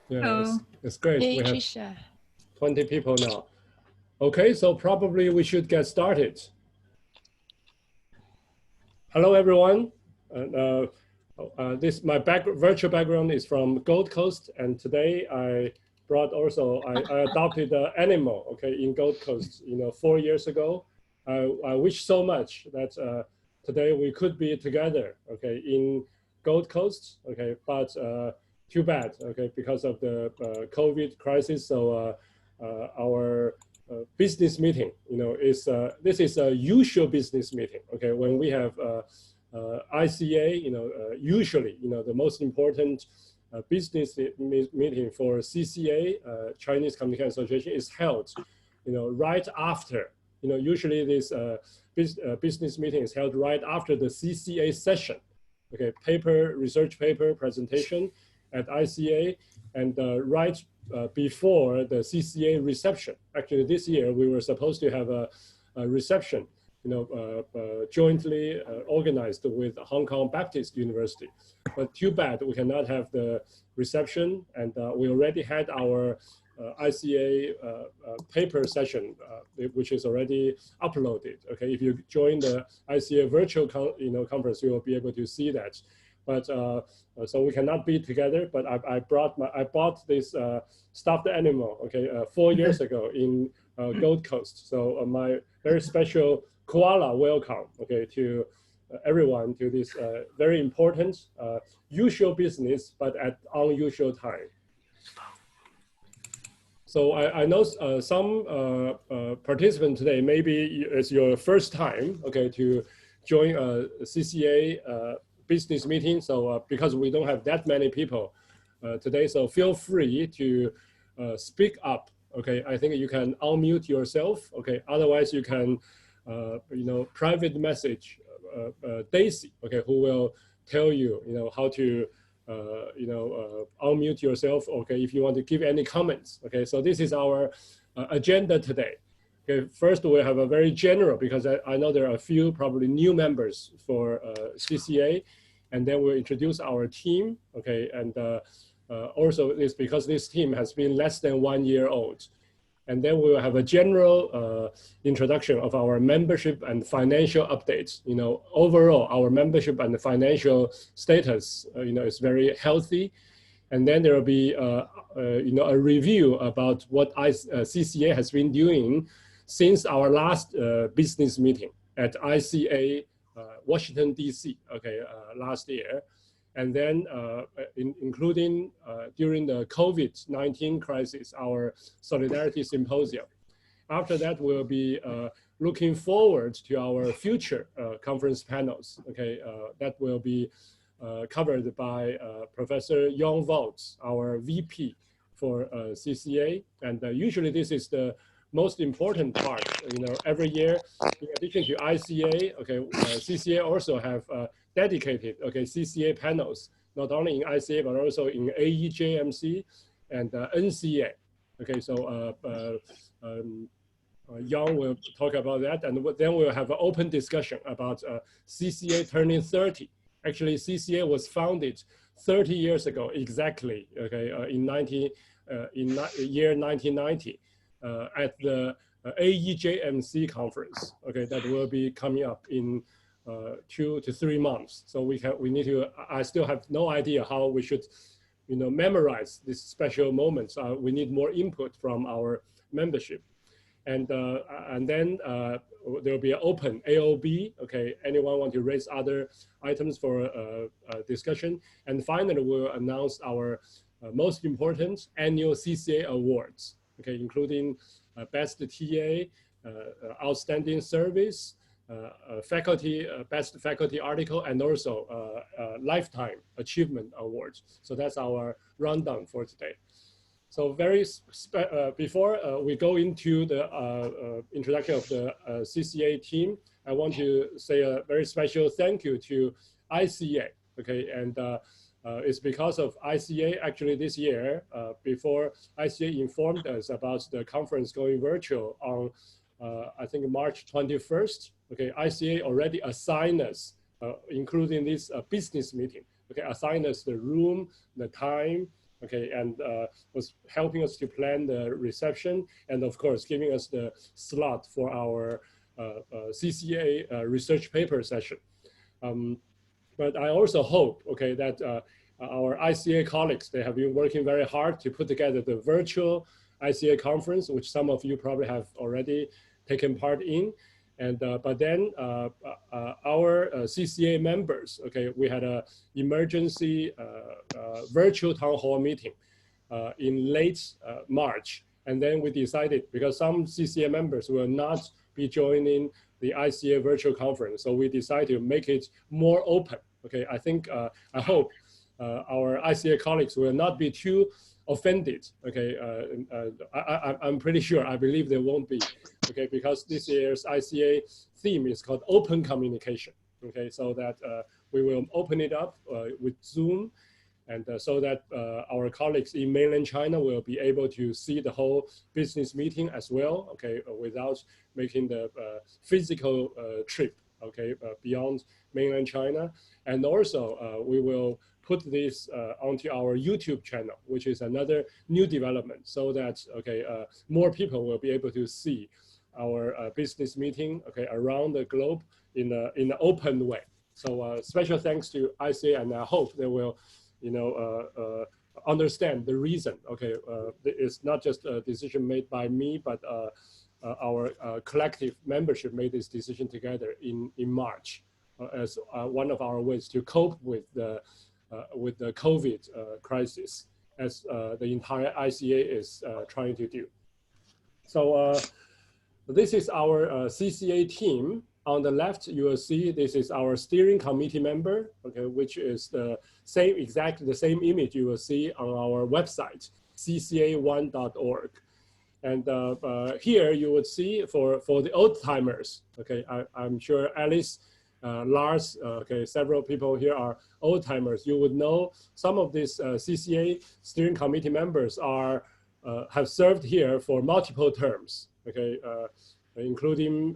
Yeah, Oh, it's great. Hey, We have Trisha. 20 people now. Okay, so probably we should get started. Hello, everyone. This my virtual background is from Gold Coast, and today I brought also I adopted an animal. Okay, in Gold Coast, 4 years ago. I wish so much that today we could be together. Okay, in Gold Coast. Okay, but too bad. Okay, because of the COVID crisis. So our business meeting, is this is a usual business meeting. Okay, when we have ICA, usually, the most important business meeting for CCA, Chinese Communication Association, is held, right after, usually this business meeting is held right after the CCA session. Okay, research paper presentation at ICA, and right before the CCA reception. Actually, this year we were supposed to have a reception, jointly organized with Hong Kong Baptist University. But too bad we cannot have the reception, and we already had our ICA paper session, which is already uploaded. Okay, if you join the ICA virtual conference, you will be able to see that. But so we cannot be together. But I bought this stuffed animal. Okay, 4 years ago in Gold Coast. So my very special koala welcome. Okay, to everyone to this very important usual business, but at unusual time. So I know some participants today, maybe it's your first time, okay, to join a CCA business meeting. So because we don't have that many people today, so feel free to speak up. Okay, I think you can unmute yourself. Okay, otherwise you can, private message Daisy. Okay, who will tell you, how to unmute yourself. Okay, if you want to give any comments. Okay, so this is our agenda today. Okay, first we have a very general, because I know there are a few probably new members for CCA, and then we'll introduce our team. Okay, and also it's because this team has been less than 1 year old. And then we will have a general introduction of our membership and financial updates. Overall, our membership and the financial status, is very healthy. And then there will be, a review about what CCA has been doing since our last business meeting at ICA Washington, D.C., okay, last year. And then including during the COVID-19 crisis, our Solidarity Symposium. After that, we'll be looking forward to our future conference panels, okay, that will be covered by Professor Yong Volz, our VP for CCA. And usually this is the most important part. Every year, in addition to ICA, okay, CCA also have dedicated, okay, CCA panels, not only in ICA, but also in AEJMC and NCA. Okay, so Yang will talk about that, and then we'll have an open discussion about CCA turning 30. Actually, CCA was founded 30 years ago exactly, okay, in year 1990 at the AEJMC conference, okay, that will be coming up in 2 to 3 months. So we need to, I still have no idea how we should, memorize these special moments. We need more input from our membership. And then there will be an open AOB. Okay, anyone want to raise other items for discussion? And finally, we'll announce our most important annual CCA Awards. Okay, including Best TA, Outstanding Service, Best Faculty Article, and also Lifetime Achievement Awards. So that's our rundown for today. So before we go into the introduction of the CCA team, I want to say a very special thank you to ICA. Okay, and it's because of ICA actually this year, before ICA informed us about the conference going virtual on I think March 21st. Okay, ICA already assigned us, including this business meeting. Okay, assigned us the room, the time, okay, and was helping us to plan the reception, and of course, giving us the slot for our CCA research paper session. But I also hope, okay, that our ICA colleagues, they have been working very hard to put together the virtual ICA conference, which some of you probably have already taken part in. And but then our CCA members, okay, we had an emergency virtual town hall meeting in late March. And then we decided, because some CCA members will not be joining the ICA virtual conference, so we decided to make it more open. Okay, I think, I hope our ICA colleagues will not be too offended. Okay, I'm pretty sure, I believe they won't be. Okay, because this year's ICA theme is called open communication. Okay, so that we will open it up with Zoom, and so that our colleagues in mainland China will be able to see the whole business meeting as well, okay, without making the physical trip, okay, beyond mainland China. And also we will put this onto our YouTube channel, which is another new development, so that, okay, more people will be able to see our business meeting, okay, around the globe in an open way. So special thanks to ICA, and I hope they will, you know, understand the reason. Okay, it's not just a decision made by me, but our collective membership made this decision together in March as one of our ways to cope with the COVID crisis, as the entire ICA is trying to do. So this is our CCA team. On the left, you will see this is our steering committee member, okay, which is the same, exactly the same image you will see on our website, cca1.org. And here you would see for the old timers, okay, I'm sure Alice, Lars, okay, several people here are old timers. You would know some of these CCA steering committee members are have served here for multiple terms, okay, including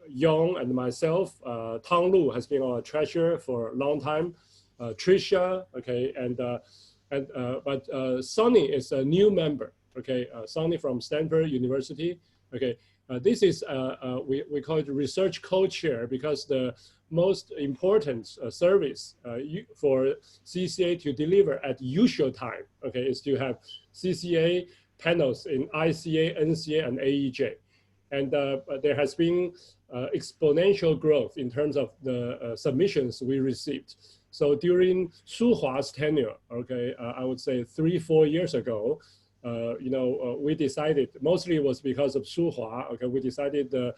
Yong and myself. Tang Lu has been our treasurer for a long time. Tricia, okay, but Sonny is a new member, okay. Sonny from Stanford University, okay. This is, we call it research co-chair, because the most important service for CCA to deliver at usual time, okay, is to have CCA panels in ICA, NCA, and AEJ. And there has been exponential growth in terms of the submissions we received. So during Su Hua's tenure, okay, I would say 3-4 years ago, you know, we decided, mostly it was because of Su Hua, okay, we decided the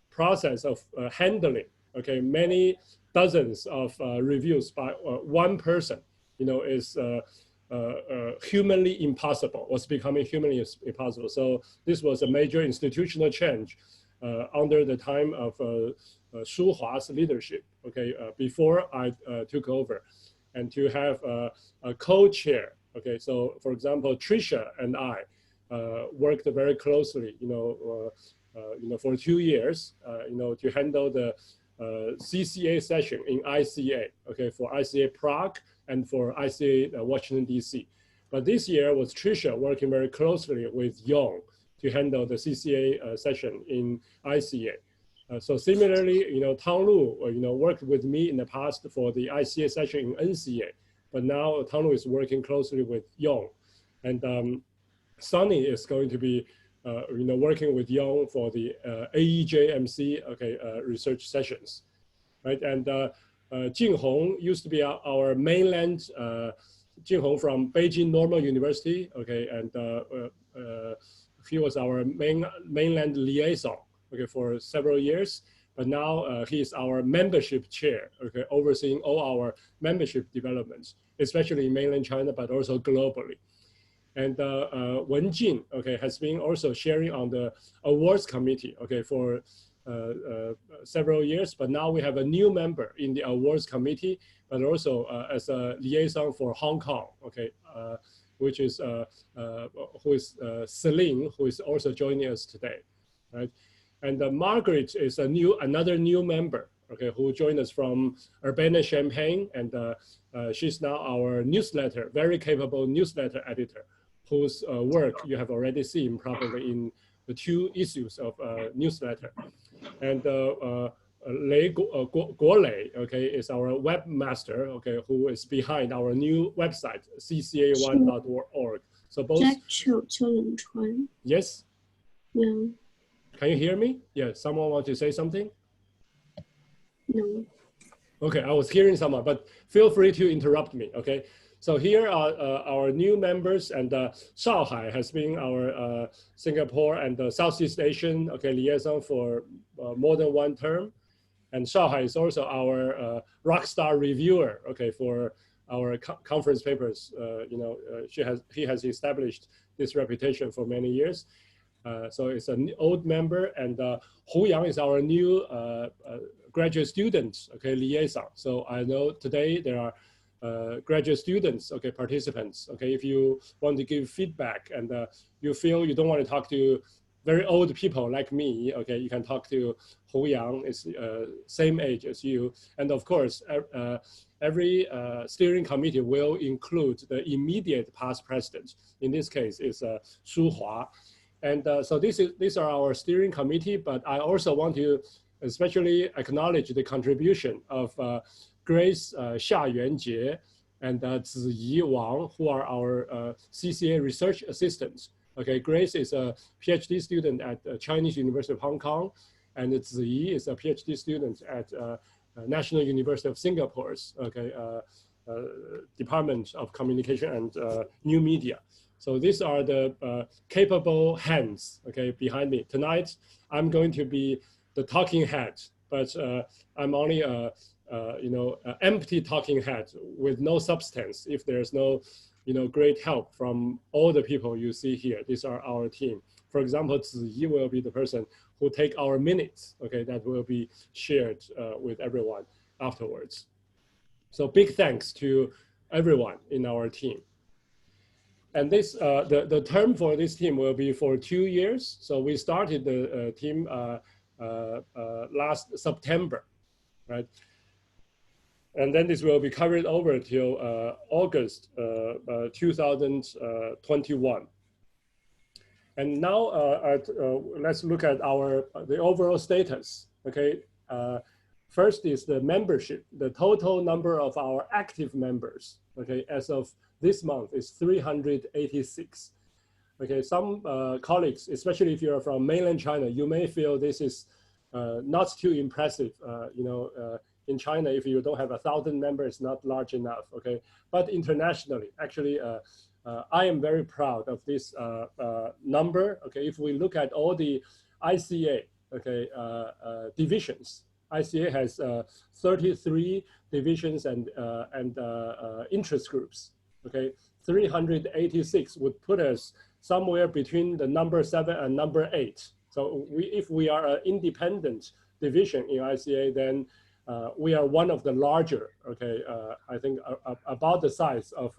process of handling, okay, many dozens of reviews by one person, you know, is humanly impossible, was becoming humanly impossible. So this was a major institutional change under the time of Su Hua's leadership, okay, before I took over, and to have a co-chair, okay. So for example, Tricia and I worked very closely, you know, for 2 years, you know, to handle the CCA session in ICA, okay, for ICA Prague and for ICA Washington, DC. But this year was Tricia working very closely with Yong to handle the CCA session in ICA. So similarly, you know, Tang Lu, you know, worked with me in the past for the ICA session in NCA, but now Tang Lu is working closely with Yong. And Sonny is going to be, you know, working with Yong for the AEJMC, okay, research sessions, right? And Jing Hong used to be our mainland, Jing Hong from Beijing Normal University, okay, and he was our mainland liaison, okay, for several years. But now he is our membership chair, okay, overseeing all our membership developments, especially in mainland China, but also globally. And Wen Jin, okay, has been also sharing on the awards committee, okay, for several years. But now we have a new member in the awards committee, but also as a liaison for Hong Kong, okay, which is who is Celine, who is also joining us today, right? And Margaret is another new member, okay, who joined us from Urbana-Champaign, and she's now our newsletter, very capable newsletter editor, whose work you have already seen probably in the 2 issues of newsletter. And Guo Lei, okay, is our webmaster, okay, who is behind our new website, CCA1.org. So both. Yes? Yeah. Can you hear me? Yeah, someone want to say something? No. Okay, I was hearing someone, but feel free to interrupt me, okay? So here are our new members, and Shanghai has been our Singapore and Southeast Asian, okay, liaison for more than 1 term. And Shanghai is also our rockstar reviewer, okay, for our conference papers. You know, he has established this reputation for many years. So it's an old member, and Hu Yang is our new graduate student, okay, liaison. So I know today there are graduate students, okay, participants, okay. If you want to give feedback and you feel you don't want to talk to very old people like me, okay, you can talk to Hu Yang, is same age as you. And of course, every steering committee will include the immediate past president. In this case, is Shu Hua. And so these are our steering committee, but I also want to especially acknowledge the contribution of Grace Xia Yuanjie and Ziyi Wang, who are our CCA research assistants. Okay, Grace is a PhD student at Chinese University of Hong Kong, and Ziyi is a PhD student at National University of Singapore's Department of Communication and New Media. So these are the capable hands, okay, behind me. Tonight, I'm going to be the talking head, but I'm only a empty talking head with no substance if there's no great help from all the people you see here. These are our team. For example, Ziyi will be the person who take our minutes, okay, that will be shared with everyone afterwards. So big thanks to everyone in our team. And this, the term for this team will be for 2 years. So we started the team last September, right? And then this will be carried over till August 2021. And now let's look at the overall status. Okay, first is the membership. The total number of our active members, okay, as of this month is 386. Okay, some colleagues, especially if you're from mainland China, you may feel this is not too impressive. In China, if you don't have 1,000 members, not large enough, okay? But internationally, actually, I am very proud of this number, okay? If we look at all the ICA, okay, divisions, ICA has 33 divisions and interest groups, okay? 386 would put us somewhere between the number 7 and number 8. So if we are an independent division in ICA, then we are one of the larger, okay, I think about the size of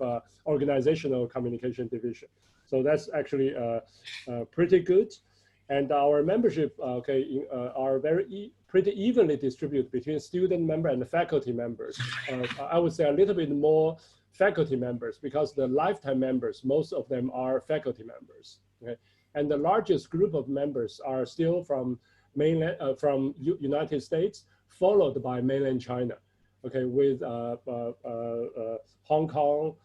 organizational communication division. So that's actually pretty good. And our membership, okay, are pretty evenly distributed between student member and faculty members. I would say a little bit more faculty members because the lifetime members, most of them are faculty members. Okay? And the largest group of members are still from mainland, from United States, followed by mainland China, okay, with Hong Kong,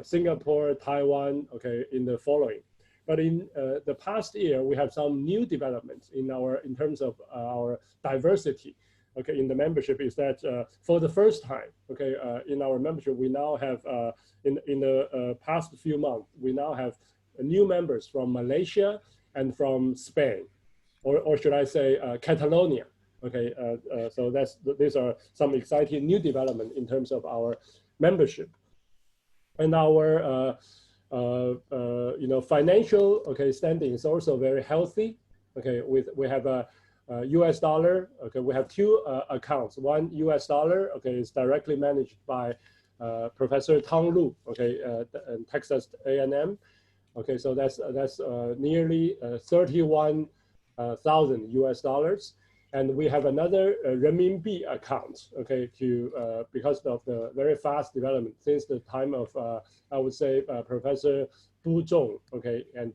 Singapore, Taiwan, okay, in the following. But in the past year, we have some new developments in terms of our diversity, okay, in the membership. Is that for the first time, okay, in our membership, we now have in the past few months, we now have new members from Malaysia and from Spain, or should I say Catalonia. Okay, so these are some exciting new development in terms of our membership, and our financial, okay, standing is also very healthy. Okay, we have a US dollar. Okay, we have 2 accounts. One US dollar, okay, is directly managed by Professor Tang Lu, okay, in Texas A&M. Okay, so that's nearly 31,000 US dollars. And we have another renminbi account, okay, because of the very fast development since the time of, I would say, Professor Bu Zhong, okay, and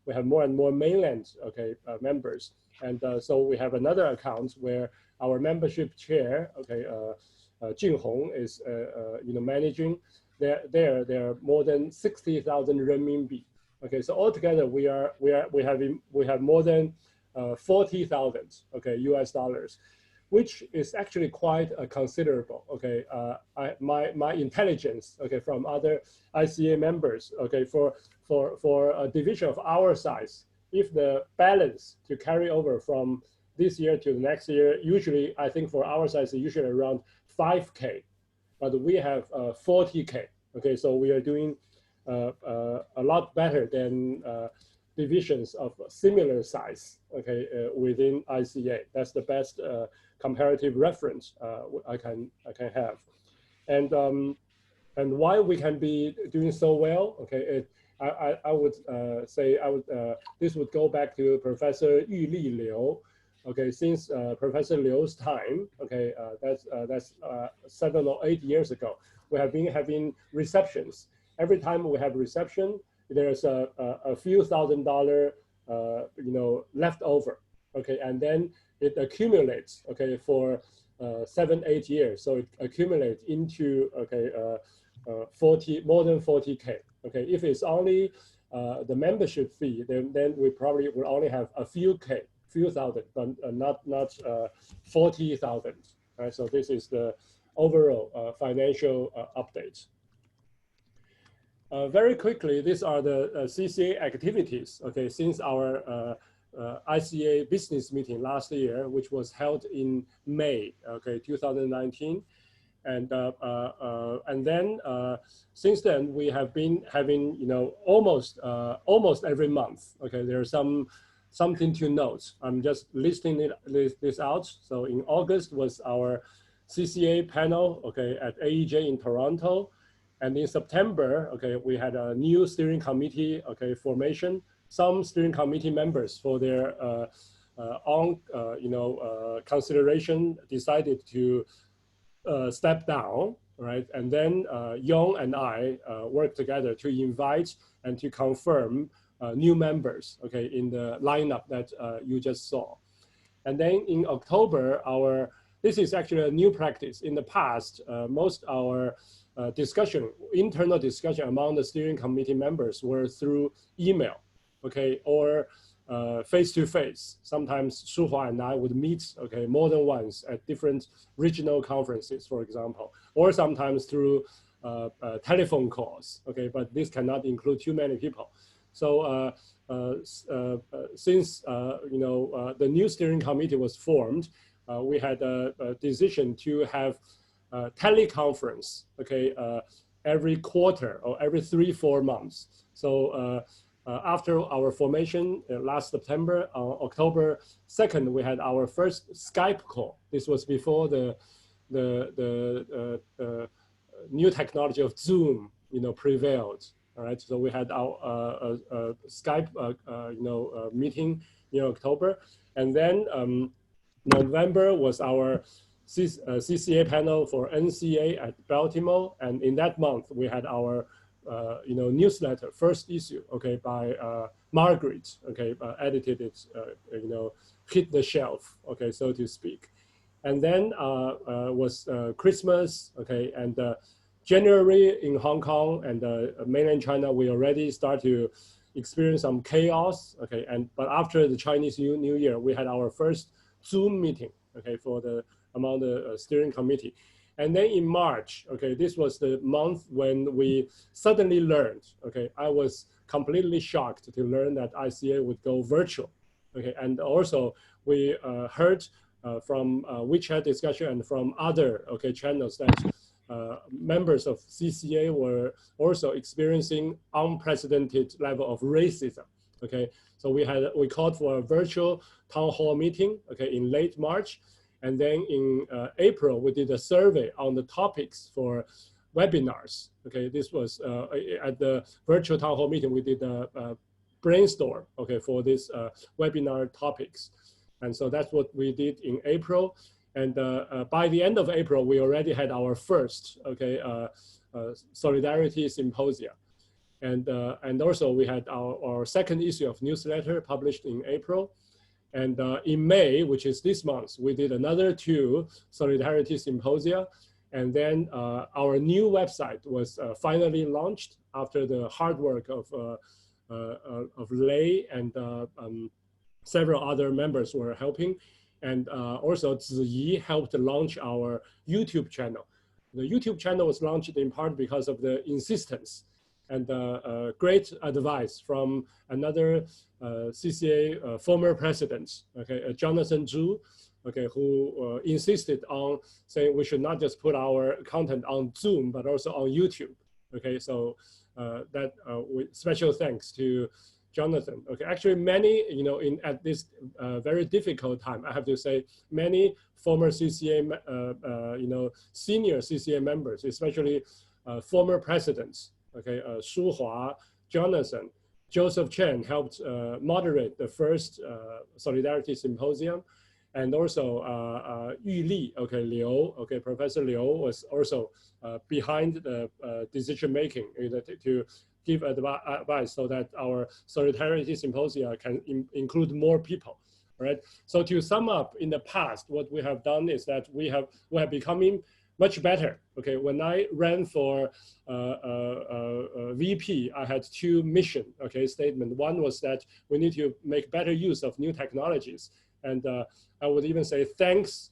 we have more and more mainland, okay, members. And so we have another account where our membership chair, okay, Jing Hong is, managing. There are more than 60,000 renminbi. Okay, so altogether we have more than 40,000, okay, US dollars, which is actually quite considerable. Okay, my intelligence, okay, from other ICA members, okay, for a division of our size, if the balance to carry over from this year to the next year, usually I think for our size, usually around 5K, but we have 40K. Okay, so we are doing a lot better than divisions of similar size, okay, within ICA. That's the best comparative reference I can have. And why we can be doing so well, okay, I would say this would go back to Professor Yuli Liu. Okay, since Professor Liu's time, okay, that's 7 or 8 years ago, we have been having receptions. Every time we have reception, there's a few $1,000, left over, okay, and then it accumulates, okay, for 7, 8 years. So it accumulates into, okay, more than 40K. Okay, if it's only the membership fee, then we probably will only have a few thousand, but not 40,000. Right. So this is the overall financial updates. Very quickly, these are the CCA activities. Okay, since our ICA business meeting last year, which was held in May, okay, 2019. And then since then we have been having almost every month. Okay, there's something to note. I'm just listing this out. So in August was our CCA panel, okay, at AEJ in Toronto, and in September, okay, we had a new steering committee, okay, formation. Some steering committee members, for their own consideration, decided to step down, right? And then Yong and I worked together to invite and to confirm new members, okay, in the lineup that you just saw. And then in October, this is actually a new practice. In the past, most our internal discussion among the steering committee members were through email, okay, or face-to-face. Sometimes Shuhua and I would meet, okay, more than once at different regional conferences, for example, or sometimes through telephone calls, okay, but this cannot include too many people. So since the new steering committee was formed, we had a decision to have teleconference, okay, every quarter or every 3-4 months. So after our formation last September, October 2nd, we had our first Skype call. This was before the new technology of Zoom, prevailed. All right, so we had our Skype, meeting in October, and then November was our CCA panel for NCA at Baltimore, and in that month we had our newsletter, first issue, okay, by Margaret, okay, edited it, hit the shelf, okay, so to speak. And then was Christmas, okay, and January in Hong Kong and mainland China, we already start to experience some chaos, okay, but after the Chinese New Year, we had our first Zoom meeting, okay, among the steering committee. And then in March, okay, this was the month when we suddenly learned, okay, I was completely shocked to learn that ICA would go virtual, okay, and also we heard from WeChat discussion and from other, okay, channels that members of CCA were also experiencing unprecedented level of racism, okay. So we called for a virtual town hall meeting, okay, in late March. And then in April, we did a survey on the topics for webinars. Okay, this was at the virtual town hall meeting, we did a brainstorm, okay, for this webinar topics. And so that's what we did in April. And by the end of April, we already had our first, Solidarity Symposia. And also we had our second issue of newsletter published in April. And in May, which is this month, we did another 2 Solidarity Symposia. And then our new website was finally launched after the hard work of Lei and several other members were helping. And also Ziyi helped launch our YouTube channel. The YouTube channel was launched in part because of the insistence and great advice from another CCA former president, Jonathan Zhu, who insisted on saying we should not just put our content on Zoom, but also on YouTube. So with special thanks to Jonathan. Actually many, at this very difficult time, I have to say, many former CCA, senior CCA members, especially former presidents, Shu Hua, Jonathan, Joseph Chen helped moderate the first Solidarity Symposium. And also Yu Li, Liu, Professor Liu was also behind the decision making to give advice so that our Solidarity Symposia can include more people, right? So to sum up, in the past, what we have done is that we have becoming much better. When I ran for VP, I had 2 mission, statement. One was that we need to make better use of new technologies. And I would even say thanks,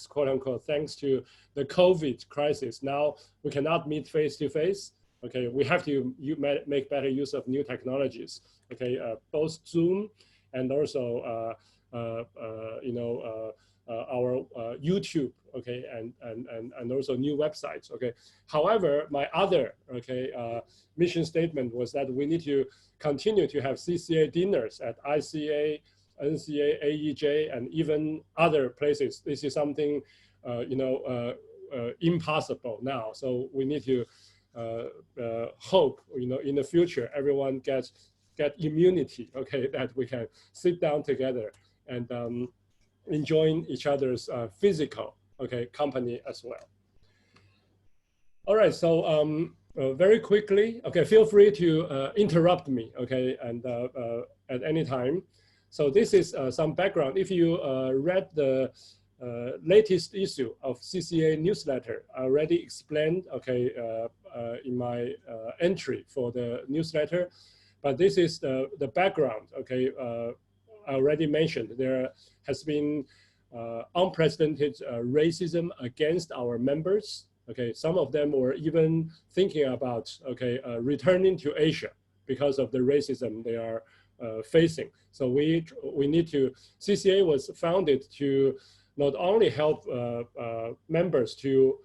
quote unquote, thanks to the COVID crisis. Now we cannot meet face to face. We have to make better use of new technologies. Both Zoom and also our YouTube. And also new websites. However, my other mission statement was that we need to continue to have CCA dinners at ICA, NCA, AEJ, and even other places. This is something, impossible now. So we need to hope, in the future, everyone get immunity, that we can sit down together and enjoying each other's physical, company as well. All right, so very quickly, feel free to interrupt me, and at any time. So this is some background. If you read the latest issue of CCA newsletter, I already explained, in my entry for the newsletter, but this is the background, I already mentioned there has been unprecedented racism against our members. Some of them were even thinking about, returning to Asia because of the racism they are facing. So we need to, CCA was founded to not only help members to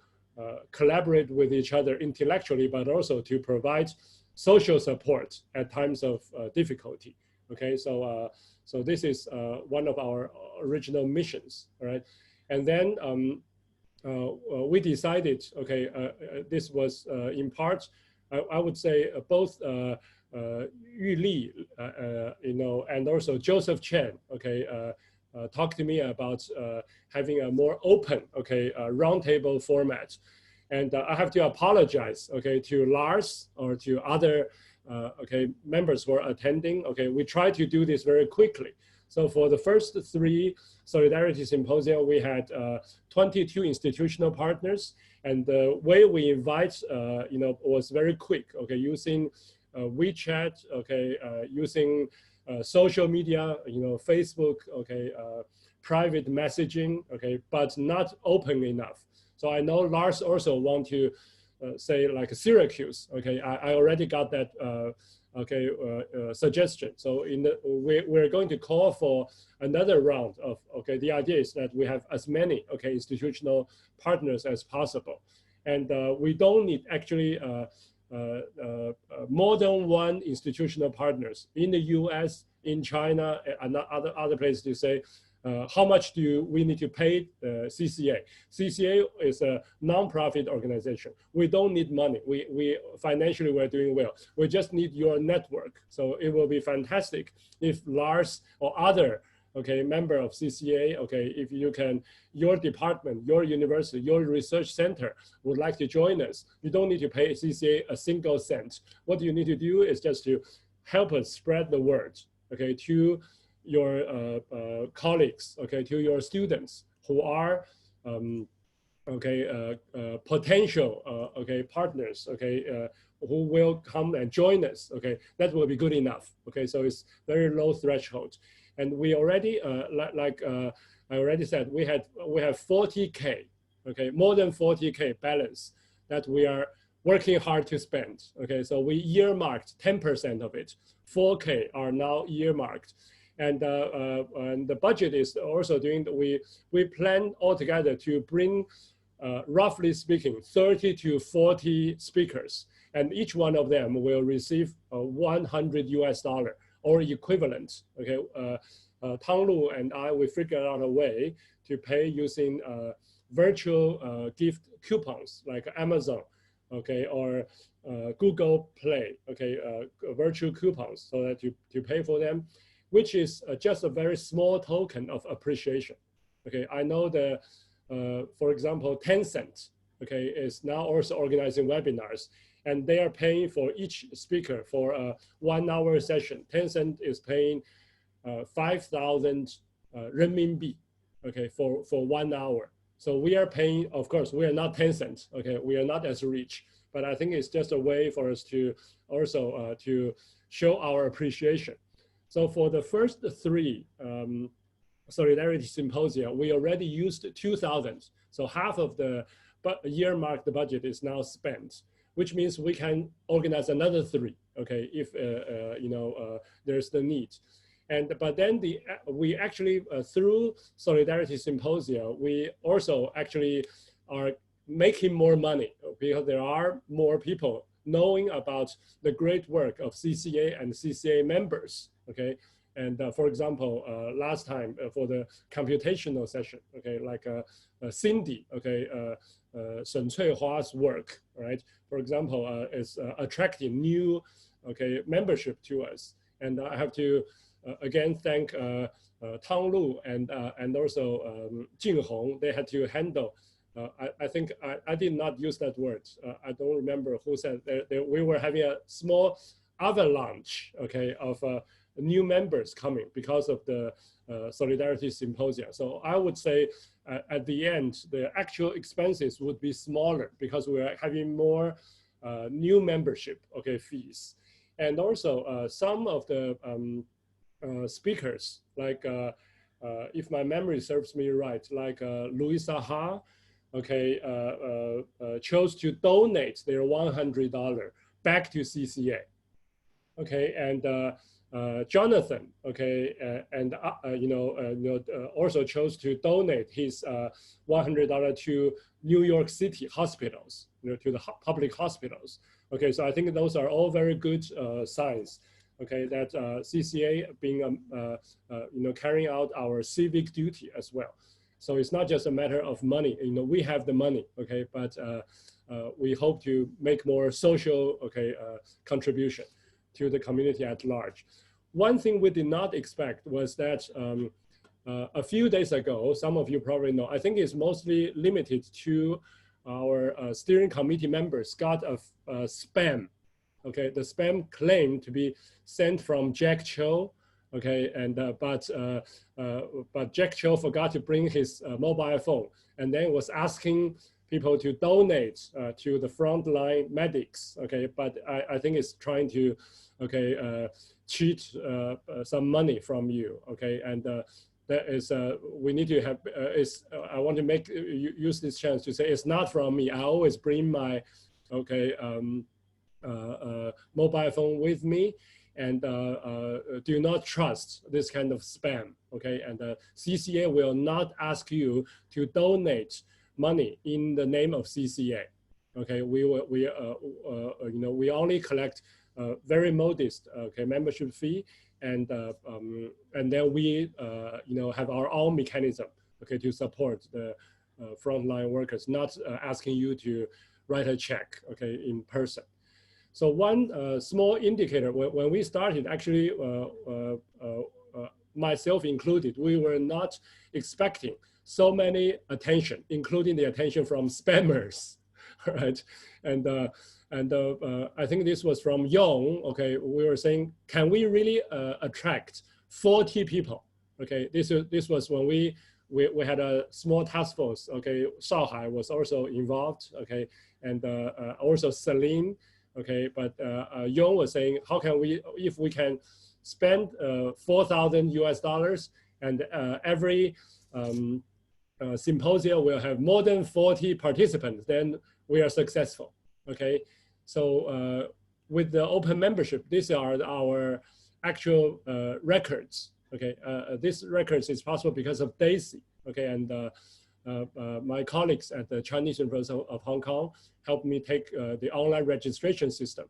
collaborate with each other intellectually, but also to provide social support at times of difficulty. So this is one of our original missions, right? And then we decided, this was in part, I would say both Yu Li, and also Joseph Chen, talked to me about having a more open, roundtable format. And I have to apologize, to Lars or to other members who are attending. We try to do this very quickly. So for the first 3 Solidarity Symposia, we had 22 institutional partners, and the way we invite, was very quick. Using WeChat, using social media, Facebook, private messaging, but not open enough. So I know Lars also want to say like Syracuse. I already got that suggestion. So we're going to call for another round of, the idea is that we have as many, institutional partners as possible. And we don't need actually more than 1 institutional partners in the US, in China, and other places to say, how much do we need to pay CCA? CCA is a non-profit organization. We don't need money. We financially we're doing well. We just need your network. So it will be fantastic if Lars or other okay, member of CCA, okay, if you can, your department, your university, your research center would like to join us, you don't need to pay CCA a single cent. What you need to do is just to help us spread the word, okay, to your colleagues, okay, to your students who are potential okay, partners, okay, who will come and join us, okay, that will be good enough, okay, so it's very low threshold. And we already, I already said, we have 40K, okay, more than 40K balance that we are working hard to spend, okay, so we earmarked 10% of it, 4K are now earmarked. And the budget is also doing, we plan altogether to bring, roughly speaking, 30 to 40 speakers, and each one of them will receive $100 or equivalent. Okay, Tang Lu and I, we figured out a way to pay using virtual gift coupons like Amazon, okay, or Google Play, okay, virtual coupons, so that you pay for them, which is just a very small token of appreciation. Okay, I know the, for example, Tencent, okay, is now also organizing webinars, and they are paying for each speaker for a 1 hour session. Tencent is paying 5,000 renminbi, okay, for 1 hour. So we are paying, of course, we are not Tencent, okay, we are not as rich, but I think it's just a way for us to also to show our appreciation. So for the first 3 Solidarity Symposia, we already used 2,000. So half of the earmarked budget is now spent, which means we can organize another 3, okay, if there's the need. And but then we actually through Solidarity Symposia, we also actually are making more money because there are more people knowing about the great work of CCA and CCA members, okay? And for example, last time for the computational session, okay, like Cindy, okay, Shen Cui Hua's work, right? For example, is attracting new, okay, membership to us. And I have to again thank Tang Lu and also Jing Hong. They had to handle. I think I did not use that word. I don't remember who said we were having a small avalanche, okay, of new members coming because of the Solidarity Symposia. So I would say at the end, the actual expenses would be smaller because we are having more new membership, okay, fees. And also some of the speakers, like if my memory serves me right, like Louisa Ha, okay, chose to donate their $100 back to CCA. Okay, and Jonathan, okay, and also chose to donate his $100 to New York City hospitals, to the public hospitals. Okay, so I think those are all very good signs. Okay, that CCA being carrying out our civic duty as well. So it's not just a matter of money. We have the money, okay, but we hope to make more social, okay, contribution to the community at large. One thing we did not expect was that a few days ago, some of you probably know, I think it's mostly limited to our steering committee members got a spam. Okay, the spam claimed to be sent from Jack Cho. Okay, and but Jack Cho forgot to bring his mobile phone, and then was asking people to donate to the frontline medics. Okay, but I think it's trying to, okay, cheat some money from you. Okay, and that is we need to have. I want to use this chance to say it's not from me. I always bring my, okay, mobile phone with me. And do not trust this kind of spam, okay? And CCA will not ask you to donate money in the name of CCA, okay? We only collect very modest, okay, membership fee, and then we have our own mechanism, okay, to support the frontline workers, not asking you to write a check, okay, in person. So one small indicator, when we started, actually, myself included, we were not expecting so many attention, including the attention from spammers, right? And I think this was from Yong. Okay, we were saying, can we really attract 40 people? Okay, this was when we had a small task force. Okay, Shaohai was also involved. Okay, and also Celine. Okay, but Yong was saying, how can we, if we can spend $4,000 and every symposia will have more than 40 participants, then we are successful. Okay, so with the open membership, these are our actual records. Okay, this records is possible because of Daisy. Okay, and my colleagues at the Chinese University of Hong Kong helped me take the online registration system.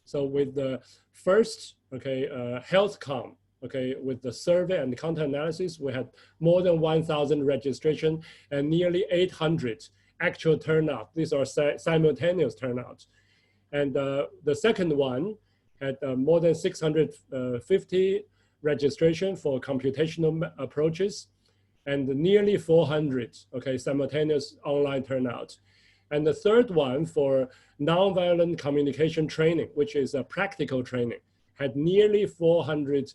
So with the first, okay, HealthCom, okay, with the survey and the content analysis, we had more than 1,000 registration and nearly 800 actual turnout. These are simultaneous turnouts. And the second one had more than 650 registration for computational approaches and nearly 400, okay, simultaneous online turnout. And the third one for nonviolent communication training, which is a practical training, had nearly 400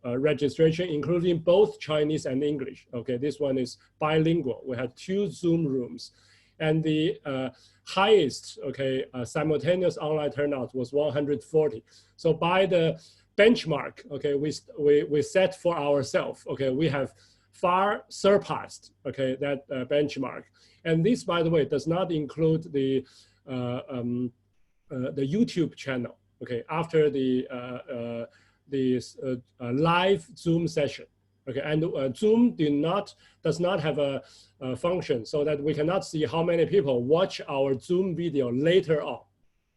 registration, including both Chinese and English. Okay, this one is bilingual. We had 2 Zoom rooms. And the highest, okay, simultaneous online turnout was 140. So by the benchmark, okay, we set for ourselves, okay, we have far surpassed, okay, that benchmark. And this, by the way, does not include the YouTube channel, okay, after the live Zoom session. Okay, and Zoom does not have a function so that we cannot see how many people watch our Zoom video later on.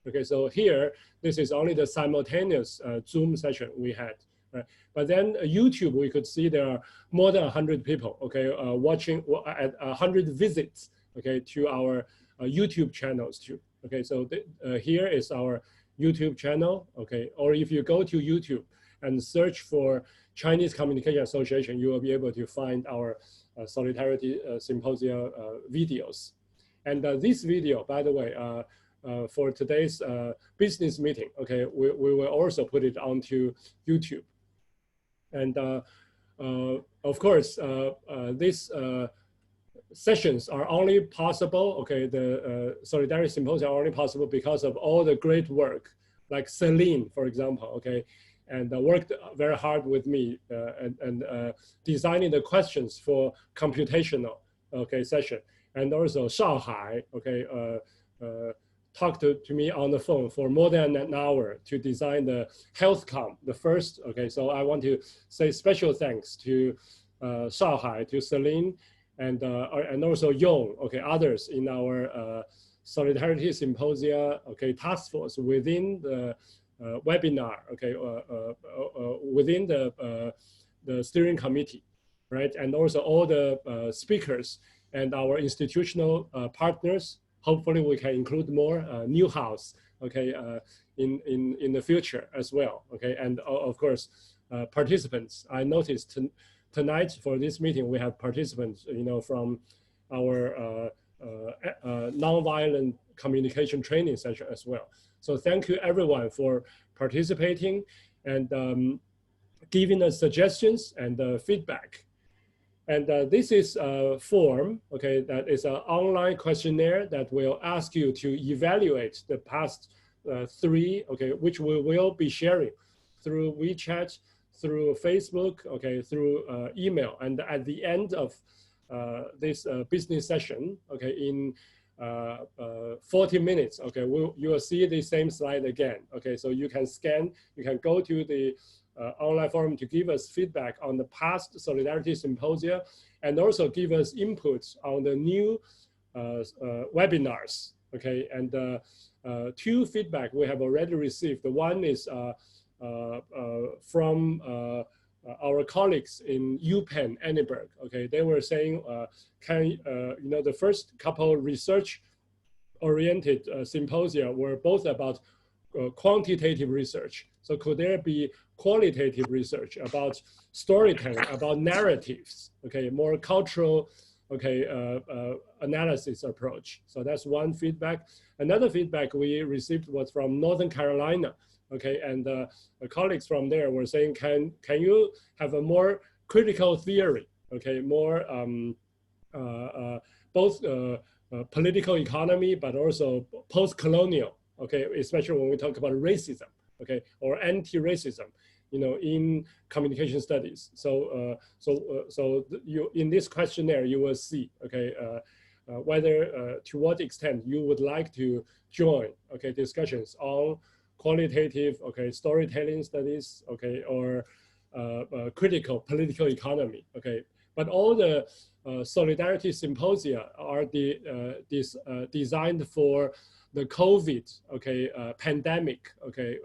Okay, so here, this is only the simultaneous Zoom session we had. Right? But then YouTube, we could see there are more than 100 people, okay, watching at 100 visits, okay, to our YouTube channels too. Okay, so here is our YouTube channel, okay, or if you go to YouTube and search for Chinese Communication Association, you will be able to find our Solidarity Symposia videos. And this video, by the way, for today's business meeting, okay, we will also put it onto YouTube. And of course, these sessions are only possible, okay, the Solidarity Symposia are only possible because of all the great work, like Celine, for example, okay, and worked very hard with me and designing the questions for computational, okay, session. And also Shaohai, okay, talked to me on the phone for more than an hour to design the HealthCom, the first, okay. So I want to say special thanks to Shaohai, to Celine, and also Yong, okay, others in our Solidarity Symposia, okay, task force within the webinar, okay, within the steering committee, right? And also all the speakers and our institutional partners. Hopefully we can include more new house, okay, in the future as well, okay? And of course, participants. I noticed tonight for this meeting, we have participants, you know, from our nonviolent communication training session as well. So thank you everyone for participating and giving us suggestions and feedback. And this is a form, okay, that is an online questionnaire that will ask you to evaluate the past 3, okay, which we will be sharing through WeChat, through Facebook, okay, through email. And at the end of this business session, okay, in 40 minutes, okay, you will see the same slide again, okay, so you can scan, you can go to the online forum to give us feedback on the past Solidarity Symposia and also give us inputs on the new webinars, okay, and 2 feedback we have already received. The one is from our colleagues in UPenn, Edinburgh, okay, they were saying, you know, the first couple research-oriented symposia were both about quantitative research, So could there be qualitative research about storytelling, about narratives, okay, more cultural, okay, analysis approach. So that's one feedback. Another feedback we received was from Northern Carolina, okay, and the colleagues from there were saying, can you have a more critical theory, okay, more both political economy, but also post-colonial, okay, especially when we talk about racism, okay, or anti-racism, you know, in communication studies. So, you in this questionnaire you will see, okay, whether to what extent you would like to join, okay, discussions on qualitative, okay, storytelling studies, okay, or critical political economy, okay. But all the solidarity symposia are designed for the COVID, okay, pandemic, okay,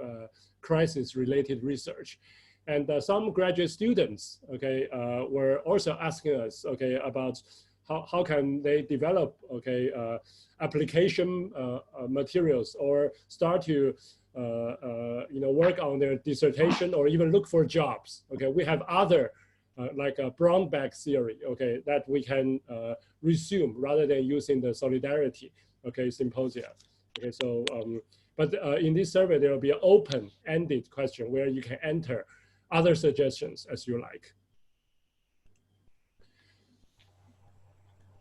crisis-related research. And some graduate students, okay, were also asking us, okay, about how can they develop, okay, application materials or start to, you know, work on their dissertation or even look for jobs. Okay, we have other like a brown bag theory, okay, that we can resume rather than using the solidarity, okay, symposia. Okay, so, but in this survey, there will be an open-ended question where you can enter other suggestions as you like.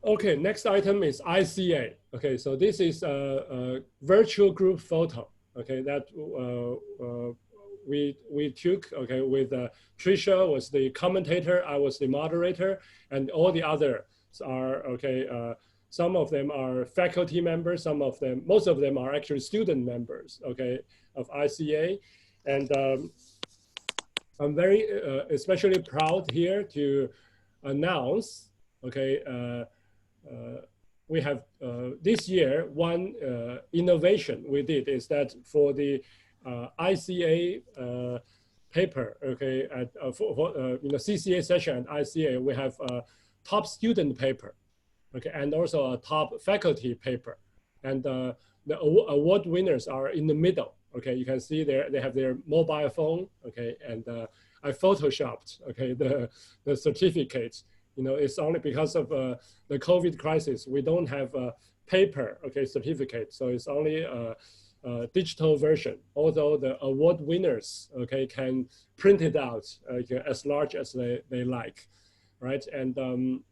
Okay, next item is ICA. Okay, so this is a virtual group photo, okay, that we took, okay, with Tricia was the commentator, I was the moderator, and all the others are, okay, some of them are faculty members, some of them, most of them are actually student members, okay, of ICA. And I'm very especially proud here to announce, okay, we have this year, one innovation we did is that for the ICA paper, okay, at, you know, CCA session at ICA, we have a top student paper, okay, and also a top faculty paper. And the award winners are in the middle, okay, you can see there, they have their mobile phone, okay, and I photoshopped, okay, the certificates. You know, it's only because of the COVID crisis, we don't have a paper, okay, certificate. So it's only a digital version, although the award winners, okay, can print it out as large as they like, right? And the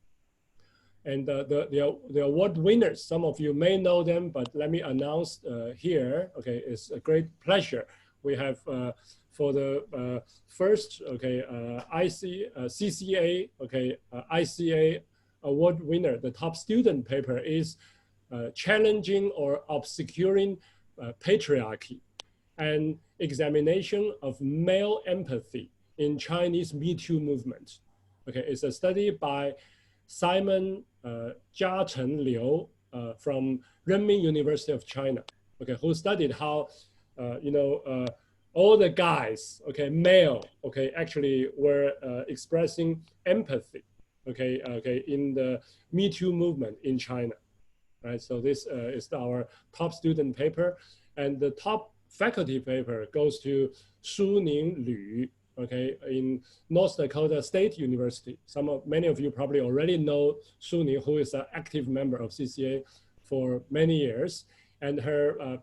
award winners, some of you may know them, but let me announce here, okay, it's a great pleasure. We have for the first, okay, CCA, okay, ICA award winner, the top student paper is challenging or obscuring patriarchy, an examination of male empathy in Chinese Me Too movement. Okay, it's a study by Simon Jiachen Liu from Renmin University of China, okay, who studied how, you know, all the guys, okay, male, okay, actually were expressing empathy, okay, in the Me Too movement in China, right? So this is our top student paper, and the top faculty paper goes to Shuning Lü, okay, in North Dakota State University. Many of you probably already know Shuning, who is an active member of CCA for many years, and her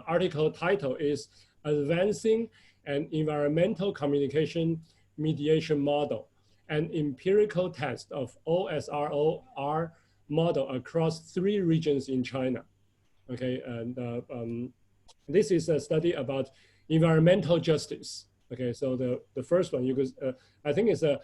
article title is Advancing an Environmental Communication Mediation Model, an empirical test of OSROR model across 3 regions in China. Okay, and this is a study about environmental justice. Okay, so the first one, you could, I think it's a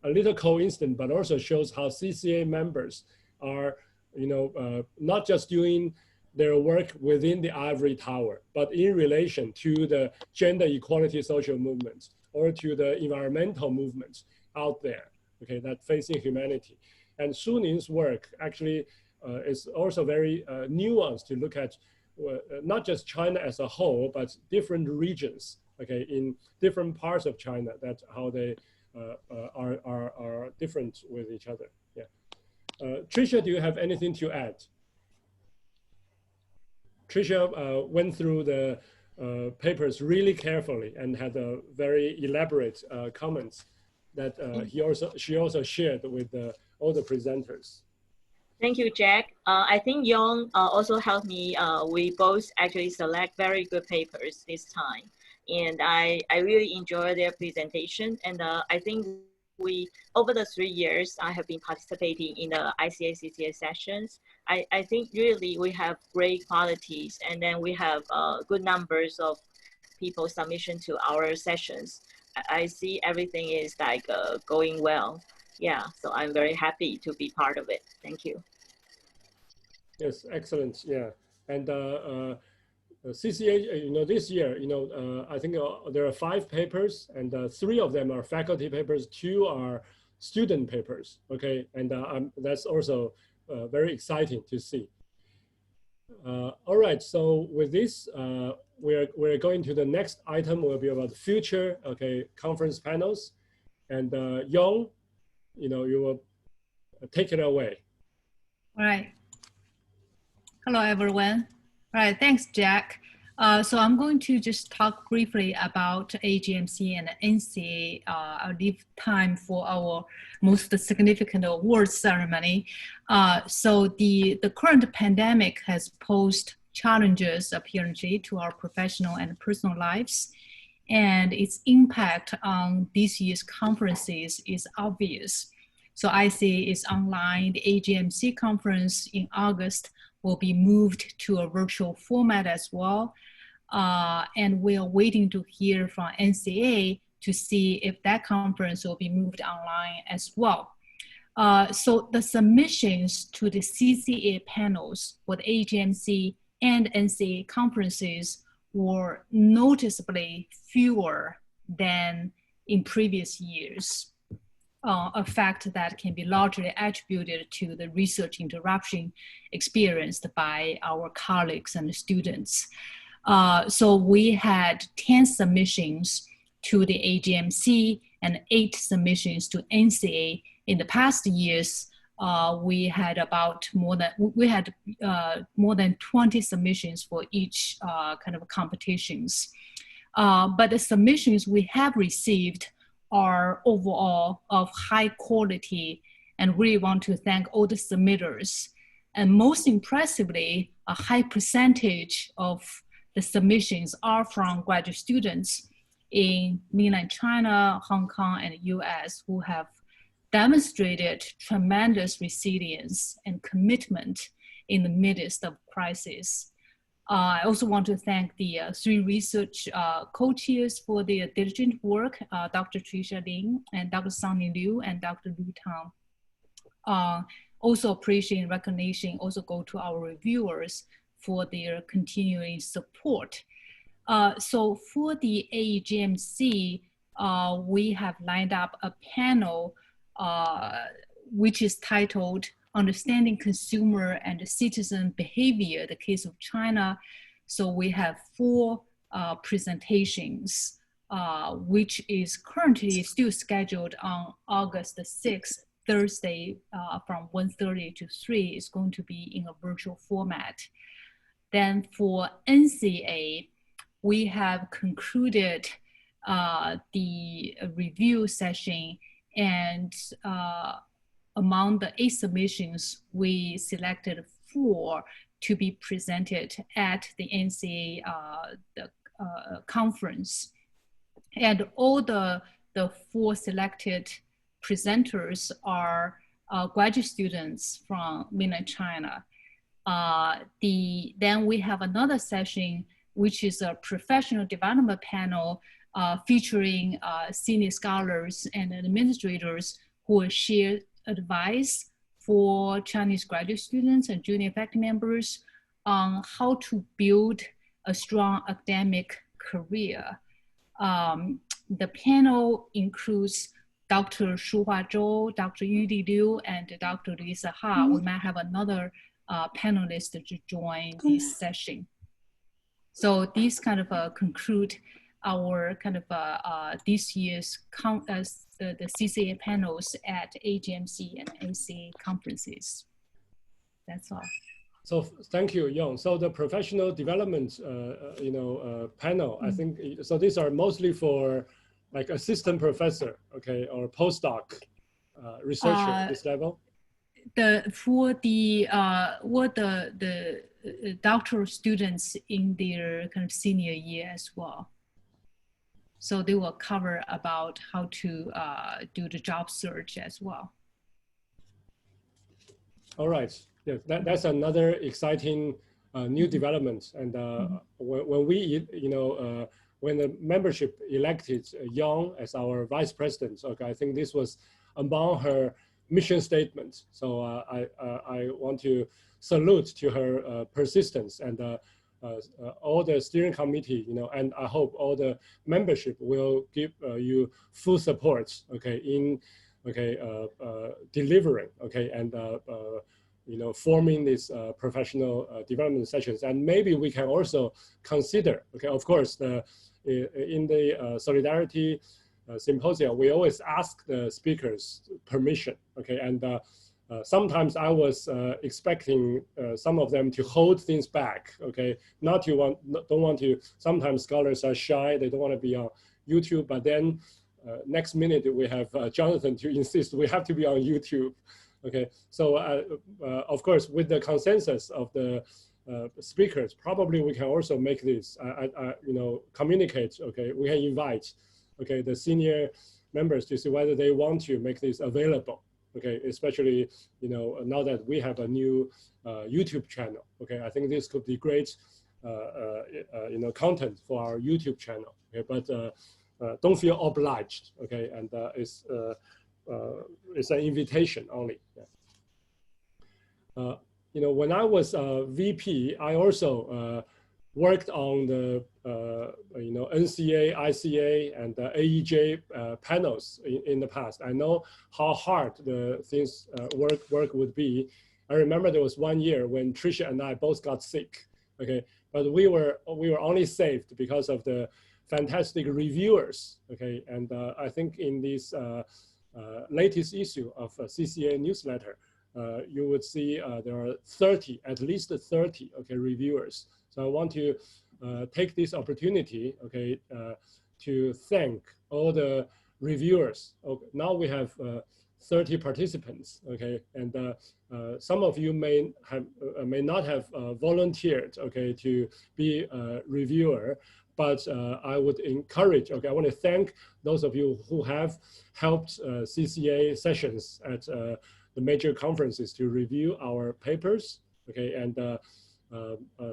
little coincident, but also shows how CCA members are, you know, not just doing their work within the ivory tower, but in relation to the gender equality social movements or to the environmental movements out there, okay, that facing humanity. And Shuning's work actually is also very nuanced to look at not just China as a whole, but different regions, okay, in different parts of China, that's how they are different with each other. Yeah. Tricia, do you have anything to add? Tricia went through the papers really carefully and had a very elaborate comments that she also shared with all the presenters. Thank you, Jack. I think Young also helped me. We both actually select very good papers this time. And I really enjoyed their presentation. And I think over the 3 years, I have been participating in the ICA CCA sessions. I think really we have great qualities, and then we have good numbers of people submission to our sessions. I see everything is like going well. Yeah, so I'm very happy to be part of it. Thank you. Yes, excellent. Yeah, and CCA, this year, I think there are 5 papers, and 3 of them are faculty papers, 2 are student papers. Okay, and that's also very exciting to see. All right, so with this, we're going to the next item. Will be about future conference panels, and Yong, you will take it away. All right. Hello, everyone. All right, thanks, Jack. So I'm going to just talk briefly about AGMC and NCA. I'll leave time for our most significant awards ceremony. So the current pandemic has posed challenges apparently to our professional and personal lives, and its impact on this year's conferences is obvious. So ICA is online. The AGMC conference in August will be moved to a virtual format as well. And we are waiting to hear from NCA to see if that conference will be moved online as well. So the submissions to the CCA panels for the AGMC and NCA conferences were noticeably fewer than in previous years. A fact that can be largely attributed to the research interruption experienced by our colleagues and students. So we had 10 submissions to the AGMC and 8 submissions to NCA. In the past years, we had more than 20 submissions for each kind of competitions. But the submissions we have received are overall of high quality, and really want to thank all the submitters. And most impressively, a high percentage of the submissions are from graduate students in mainland China, Hong Kong, and US who have demonstrated tremendous resilience and commitment in the midst of crisis. I also want to thank the 3 research co-chairs for their diligent work, Dr. Tricia Lin and Dr. Sunny Liu and Dr. Lu Tang. Also appreciate recognition also go to our reviewers for their continuing support. So for the AGMC, we have lined up a panel which is titled Understanding Consumer and Citizen Behavior, the Case of China. So we have 4 presentations, which is currently still scheduled on August the 6th, Thursday from 1:30 to 3. It's going to be in a virtual format. Then for NCA, we have concluded the review session, and among the 8 submissions, we selected 4 to be presented at the NCA conference. And all the 4 selected presenters are graduate students from mainland China. Then we have another session, which is a professional development panel featuring senior scholars and administrators who will share advice for Chinese graduate students and junior faculty members on how to build a strong academic career. The panel includes Dr. Shuhua Zhou, Dr. Yuli Liu, and Dr. Lisa Ha. We might have another panelist to join this session. So these kind of conclude our kind of this year's the CCA panels at AGMC and NCA conferences. That's all. So thank you, Yong. So the professional development, panel, I think, so these are mostly for like assistant professor, okay, or postdoc researcher at this level? For the what the doctoral students in their kind of senior year as well. So they will cover about how to do the job search as well. All right. Yeah, that's another exciting new development. And when we, when the membership elected Yang as our vice president, okay, I think this was among her mission statement. So I want to salute to her persistence and all the steering committee, and I hope all the membership will give you full support, okay, in delivering, okay, and forming these professional development sessions. And maybe we can also consider, okay, of course, in the Solidarity Symposium, we always ask the speakers permission, okay, and sometimes I was expecting some of them to hold things back, okay, don't want to, sometimes scholars are shy, they don't want to be on YouTube, but then next minute we have Jonathan to insist we have to be on YouTube, okay. So of course, with the consensus of the speakers, probably we can also make this, communicate, okay, we can invite, okay, the senior members to see whether they want to make this available, okay, especially, now that we have a new YouTube channel, okay, I think this could be great, content for our YouTube channel, okay, but don't feel obliged, okay, and it's an invitation only. Yeah. When I was VP, I also worked on the NCA, ICA, and AEJ panels in the past. I know how hard the things work would be. I remember there was one year when Tricia and I both got sick. Okay, but we were only saved because of the fantastic reviewers. Okay, and I think in this latest issue of CCA newsletter, you would see there are at least 30, okay, reviewers. So I want to take this opportunity, okay, to thank all the reviewers. Okay, now we have 30 participants, okay, and some of you may not have volunteered, okay, to be a reviewer, but I would encourage, okay, I want to thank those of you who have helped CCA sessions at the major conferences to review our papers, okay, and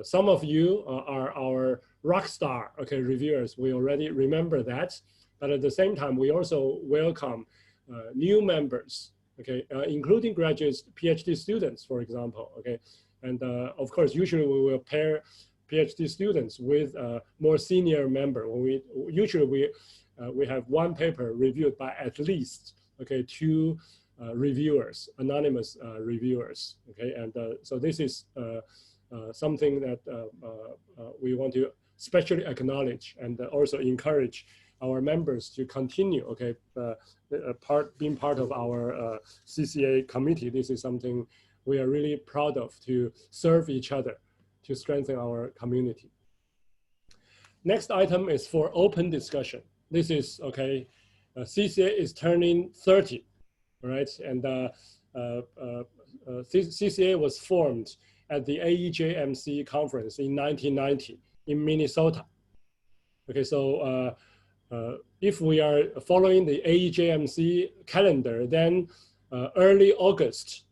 some of you are our rock star, okay, reviewers. We already remember that, but at the same time, we also welcome new members, okay, including graduates, PhD students, for example, okay, and of course, usually we will pair PhD students with a more senior member. When we have one paper reviewed by at least, okay, 2 reviewers, anonymous reviewers, okay, and so this is something that we want to especially acknowledge and also encourage our members to continue, okay, being part of our CCA committee. This is something we are really proud of, to serve each other, to strengthen our community. Next item is for open discussion. This is, okay, CCA is turning 30, right? And CCA was formed at the AEJMC conference in 1990 in Minnesota. Okay, so if we are following the AEJMC calendar, then early August,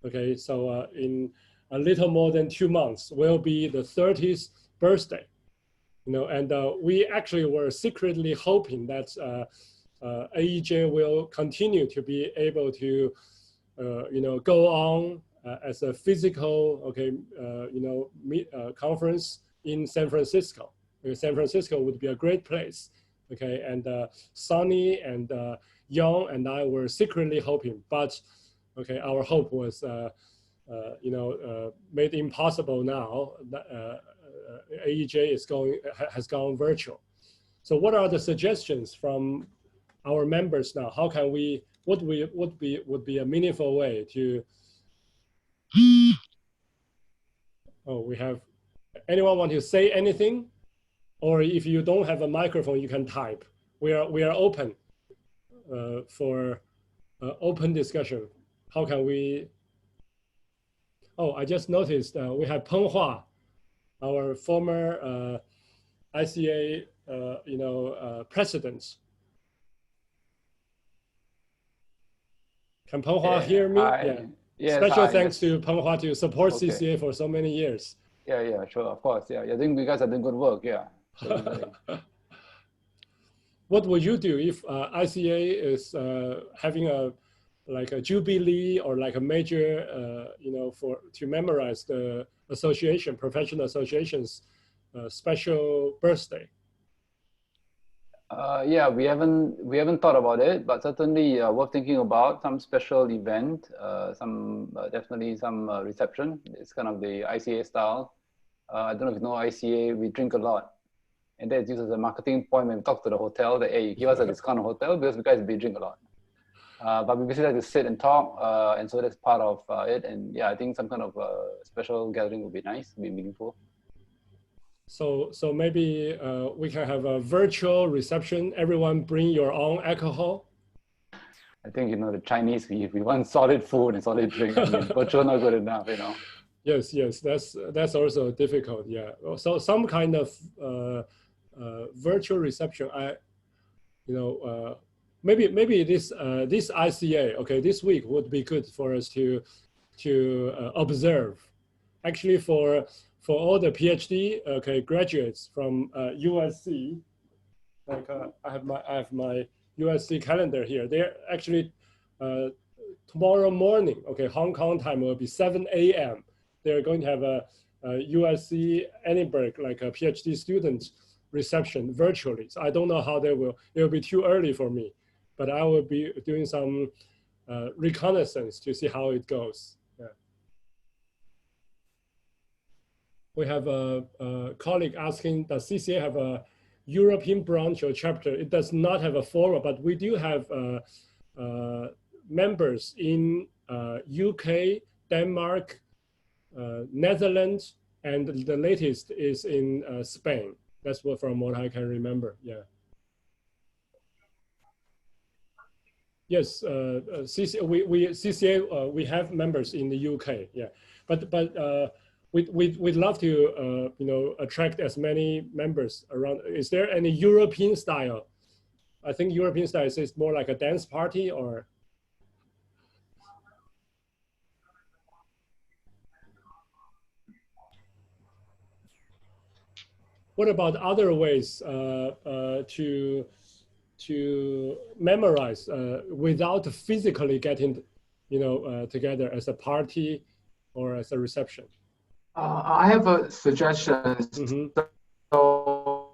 okay, so in a little more than 2 months will be the 30th birthday, and we actually were secretly hoping that AEJ will continue to be able to, go on as a physical, okay, conference in San Francisco. San Francisco would be a great place, okay, and Sonny and Young and I were secretly hoping, but okay, our hope was, made impossible now. AEJ has gone virtual. So what are the suggestions from our members now? How can we, would be a meaningful way to Oh, we have, anyone want to say anything? Or if you don't have a microphone, you can type. We are open for open discussion. How can we? Oh, I just noticed we have Peng Hua, our former ICA, president. Can Peng Hua hear me? Yes, Special thanks to Peng Hua to support CCA for so many years. Yeah, sure, of course. Yeah, I think you guys are doing good work. Yeah. What would you do if ICA is having a jubilee or like a major, to memorize the association, professional association's special birthday? Yeah, we haven't thought about it, but certainly worth thinking about some special event, definitely some reception. It's kind of the ICA style. I don't know if you know ICA, we drink a lot. And that's used as a marketing point when we talk to the hotel that, hey, give us a discount on hotel because you guys drink a lot. But we basically like to sit and talk, and so that's part of it. And yeah, I think some kind of special gathering would be nice, would be meaningful. So maybe we can have a virtual reception. Everyone bring your own alcohol. I think, the Chinese, we want solid food and solid drink. I mean, virtual not good enough, Yes, that's also difficult. Yeah. So some kind of virtual reception. Maybe this ICA, okay, this week would be good for us to observe. Actually, for all the PhD graduates from USC, like I have my USC calendar here. They're actually tomorrow morning, Hong Kong time will be 7 a.m. They're going to have a USC Edinburgh, like a PhD student reception virtually. So I don't know how it will be too early for me, but I will be doing some reconnaissance to see how it goes. Yeah. We have a colleague asking, does CCA have a European branch or chapter? It does not have a forum, but we do have members in UK, Denmark, Netherlands, and the latest is in Spain. That's from what I can remember. Yeah. Yes, CCA we have members in the UK. Yeah, but we'd love to attract as many members around. Is there any European style? I think European style is more like a dance party or. What about other ways to memorize without physically getting, together as a party or as a reception? I have a suggestion. Mm-hmm. So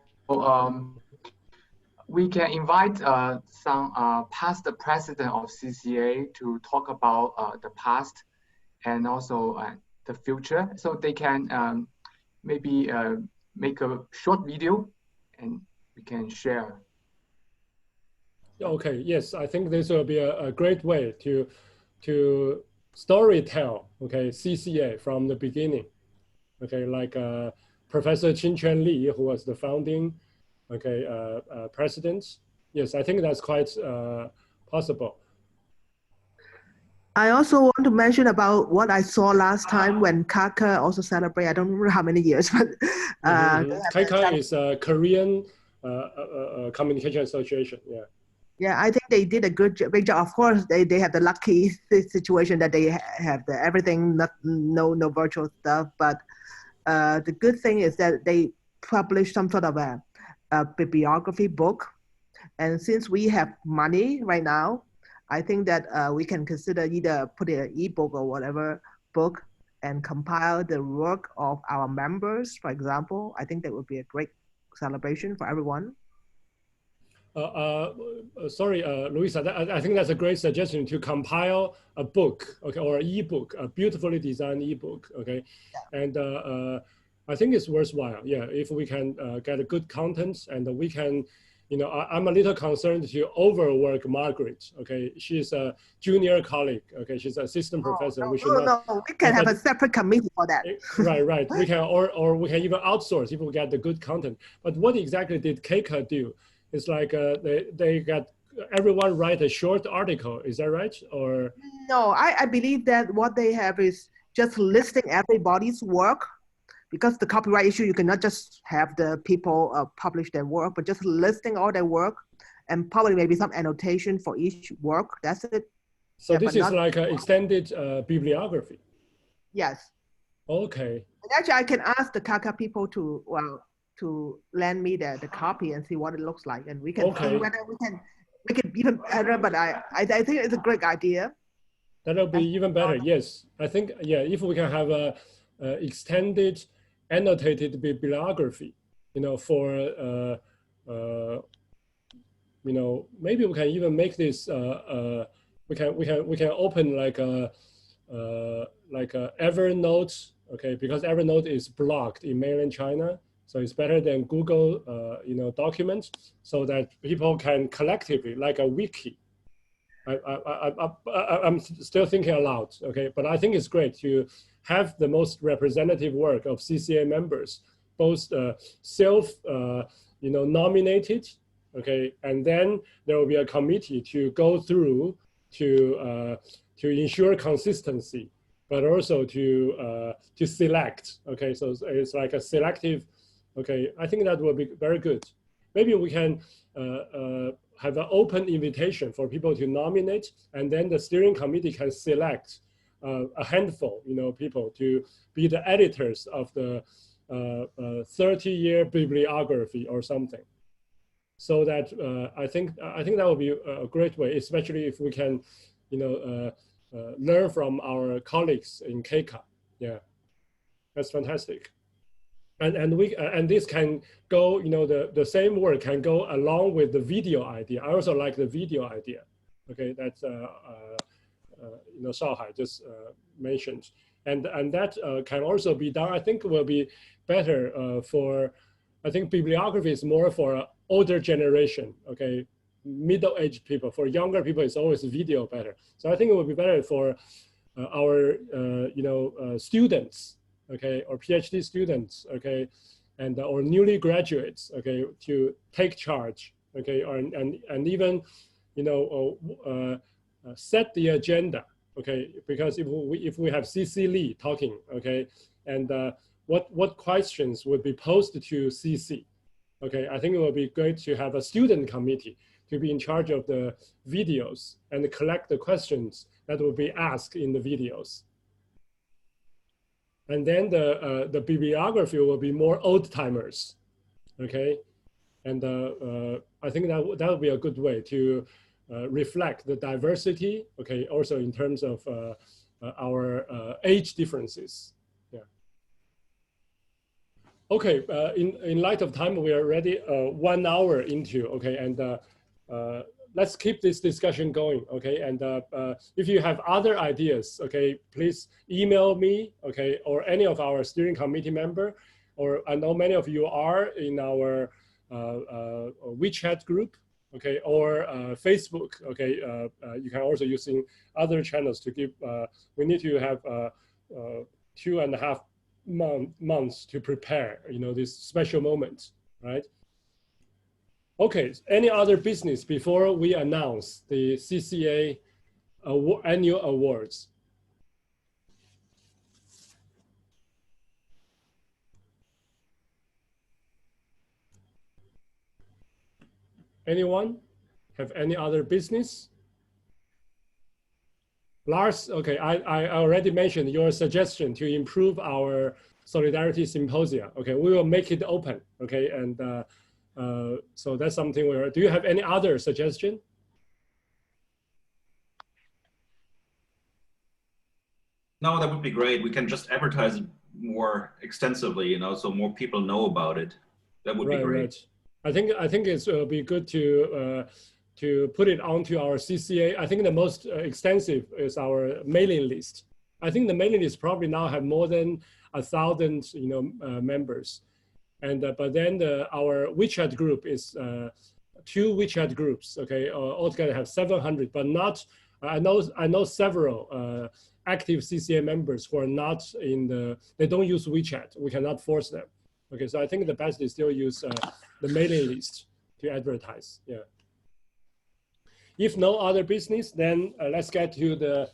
we can invite some past president of CCA to talk about the past and also the future. So they can maybe make a short video and we can share. Okay, yes, I think this will be a great way to story tell, CCA from the beginning. Like Professor Qin-Chuan Li, who was the founding, president. Yes, I think that's quite possible. I also want to mention about what I saw last time when CACA also celebrated. I don't remember how many years, but CACA is a Korean Communication Association. Yeah. Yeah, I think they did a big job. Of course, they have the lucky situation that they have everything, no virtual stuff. But the good thing is that they published some sort of a bibliography book. And since we have money right now, I think that we can consider either put in an ebook or whatever book and compile the work of our members, for example. I think that would be a great celebration for everyone. Sorry, Luisa, I think that's a great suggestion to compile a book, or an ebook, a beautifully designed ebook, Yeah. And I think it's worthwhile, yeah, if we can get a good content and we can I'm a little concerned to overwork Margaret. Okay, she's a junior colleague. Okay, she's an assistant professor. No, We should not. no, we can have a separate committee for that. Right. We can, or we can even outsource if we get the good content. But what exactly did CCA do? It's like they got everyone write a short article. Is that right? Or no, I believe that what they have is just listing everybody's work, because the copyright issue, you cannot just have the people publish their work, but just listing all their work and probably maybe some annotation for each work. That's it. So this is like an extended bibliography. Yes. Okay. And actually, I can ask the CCA people to lend me the copy and see what it looks like, and we can see whether we can make it even better. But I think it's a great idea. That'll be even better. Yes, I think if we can have a extended annotated bibliography, for maybe we can even make this we can open like a Evernote, okay, because Evernote is blocked in mainland China, so it's better than Google documents, so that people can collectively, like a wiki. I'm still thinking aloud, okay, but I think it's great to have the most representative work of CCA members, both nominated, okay, and then there will be a committee to go through to ensure consistency, but also to select, okay, so it's like a selective, okay, I think that will be very good. Maybe we can have an open invitation for people to nominate, and then the steering committee can select a handful, people to be the editors of the 30-year bibliography or something. So that I think that would be a great way, especially if we can, learn from our colleagues in CCA. Yeah, that's fantastic. And this can go, the same work can go along with the video idea. I also like the video idea. Okay, that's Shaohai just mentioned, and that can also be done. I think will be better for. I think bibliography is more for older generation. Okay, middle-aged people. For younger people, it's always video better. So I think it would be better for our students. Okay, or PhD students, okay, and or newly graduates, okay, to take charge, okay, and even, set the agenda, okay, because if we have CC Lee talking, okay, and what questions would be posed to CC, okay, I think it would be great to have a student committee to be in charge of the videos and collect the questions that will be asked in the videos. And then the bibliography will be more old timers, okay? And I think that would be a good way to reflect the diversity, okay, also in terms of our age differences, yeah. Okay, in light of time, we are already 1 hour into, okay, and let's keep this discussion going, okay? And if you have other ideas, okay, please email me, okay, or any of our steering committee member, or I know many of you are in our WeChat group, okay, or Facebook, okay. You can also using other channels to give. We need to have 2.5 months to prepare, this special moment, right? Okay, any other business before we announce the CCA annual awards? Anyone have any other business? Lars, okay, I already mentioned your suggestion to improve our Solidarity Symposia. Okay, we will make it open, okay, and so that's something where, do you have any other suggestion? No, that would be great. We can just advertise it more extensively, so more people know about it. That would be great. Right. I think it will be good to put it onto our CCA. I think the most extensive is our mailing list. I think the mailing list probably now have more than 1,000 members. And but then our WeChat group is 2 WeChat groups. Okay, altogether have 700, but not. I know several active CCA members who are not in the. They don't use WeChat. We cannot force them. Okay, so I think the best is still use the mailing list to advertise. Yeah. If no other business, then let's get to the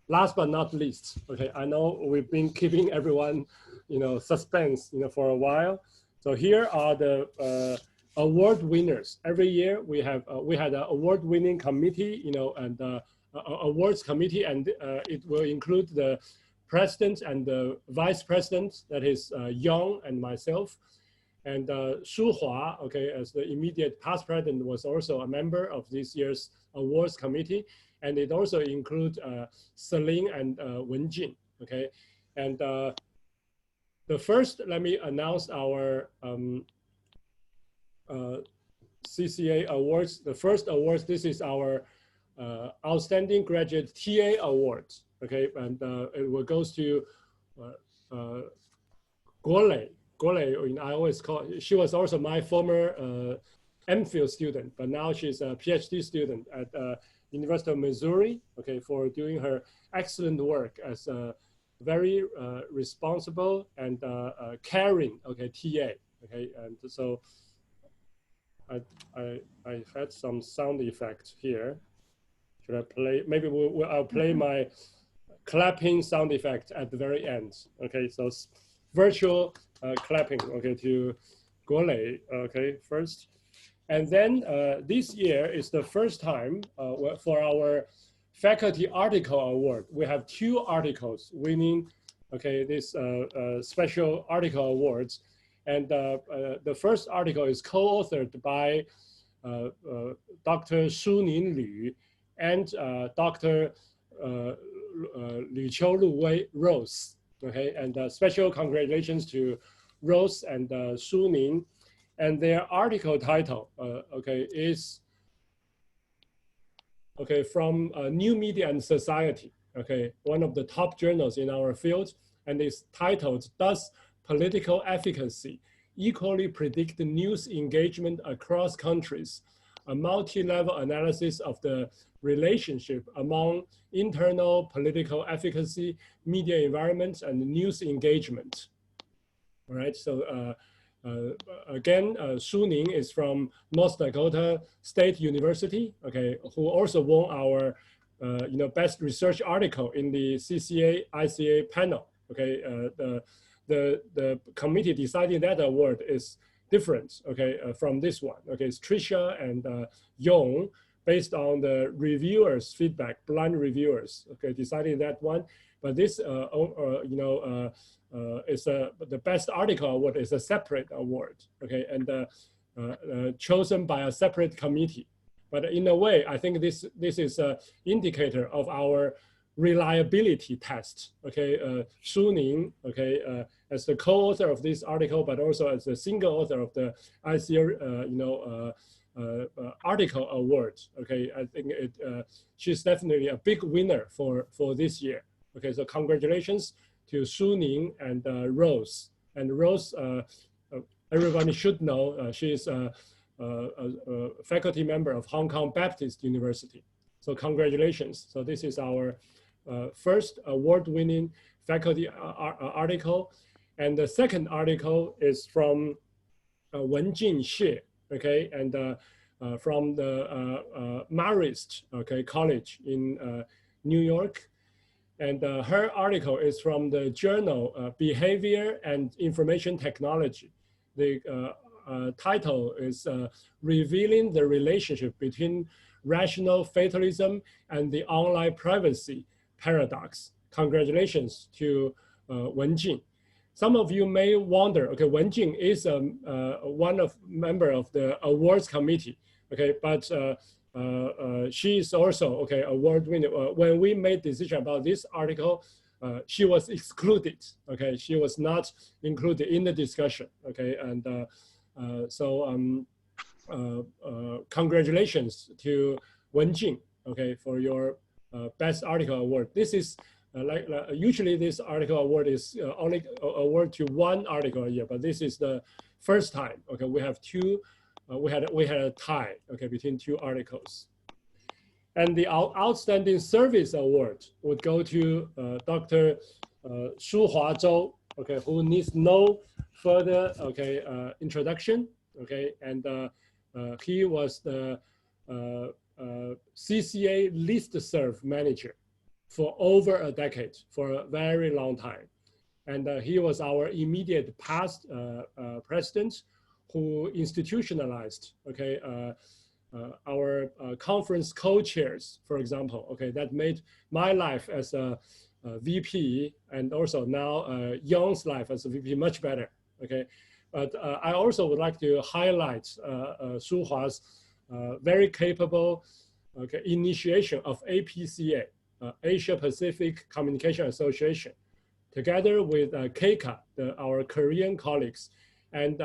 last but not least. Okay, I know we've been keeping everyone, suspense, for a while. So here are the award winners. Every year we had an award-winning committee, and awards committee, and it will include the president and the vice president, that is Young and myself. And Shu Hua, okay, as the immediate past president, was also a member of this year's awards committee. And it also includes Celine and Wen Jin, okay? And the first, let me announce our CCA Awards. The first awards, this is our Outstanding Graduate TA Awards, okay? And it will goes to Guolei. Guolei, I always call, she was also my former MPhil student, but now she's a PhD student at University of Missouri, okay, for doing her excellent work as a very responsible and caring, okay, TA, okay, and so I had some sound effects here. Should I play? Maybe I'll play my clapping sound effect at the very end, okay, so virtual clapping, okay, to Guolei, okay, first. And then this year is the first time for our Faculty Article Award. We have 2 articles winning, okay, this special article awards. And the first article is co-authored by Dr. Shuning Liu and Dr. Lu Qiulu Wei Rose, okay? And special congratulations to Rose and Shuning. And their article title, okay, is, okay, from New Media and Society, okay, one of the top journals in our field, and it's titled, Does Political Efficacy Equally Predict News Engagement Across Countries? A multi-level analysis of the relationship among internal political efficacy, media environments, and news engagement. All right, so again, Shuning is from North Dakota State University, okay, who also won our, best research article in the CCA ICA panel, okay. The committee deciding that award is different, okay, from this one, okay. It's Tricia and Yong, based on the reviewers' feedback, blind reviewers, okay, deciding that one. But this, is the best article award is a separate award, okay, and chosen by a separate committee. But in a way, I think this is an indicator of our reliability test, okay. Shuning, okay, as the co-author of this article, but also as the single author of the ICA, article award, okay. I think she's definitely a big winner for this year. Okay, so congratulations to Shuning and Rose. And Rose, everybody should know, she is a faculty member of Hong Kong Baptist University. So congratulations. So this is our first award-winning faculty article. And the second article is from Wenjin Xie, okay, and from the Marist, okay, College in New York. And her article is from the journal Behavior and Information Technology. The title is Revealing the Relationship Between Rational Fatalism and the Online Privacy Paradox. Congratulations to Wenjin. Some of you may wonder, okay, Wenjin is one of member of the awards committee, okay, but she is also, okay, award winner. When we made decision about this article, she was excluded, okay, she was not included in the discussion, okay, and congratulations to Wenjin, okay, for your best article award. This is usually this article award is only award to one article a year, but this is the first time, okay, we have 2 we had a tie, okay, between two articles. And the Outstanding Service Award would go to Dr. Shuhua Zhou, okay, who needs no further, okay, introduction, okay, and he was the CCA listserv manager for over a decade, for a very long time. And he was our immediate past president who institutionalized, okay, our conference co-chairs, for example, okay, that made my life as a VP and also now Young's life as a VP much better, okay. But I also would like to highlight Shu Hua's very capable, okay, initiation of APCA, Asia Pacific Communication Association, together with KEICA, our Korean colleagues, and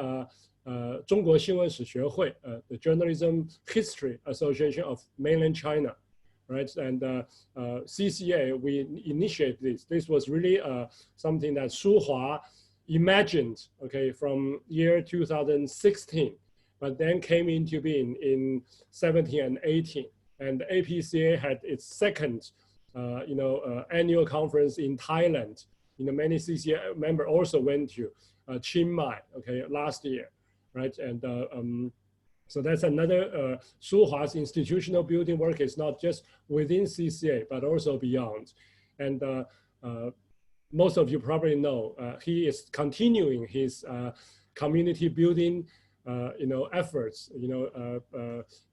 中国新闻史学会, the Journalism History Association of Mainland China, right? And CCA, we initiated this. This was really something that Shu Hua imagined, okay, from year 2016, but then came into being in 17 and 18. And APCA had its second, annual conference in Thailand. Many CCA members also went to Chiang Mai, okay, last year. Right, and so that's another Shu Hua's institutional building work is not just within CCA, but also beyond. And most of you probably know he is continuing his community building, efforts,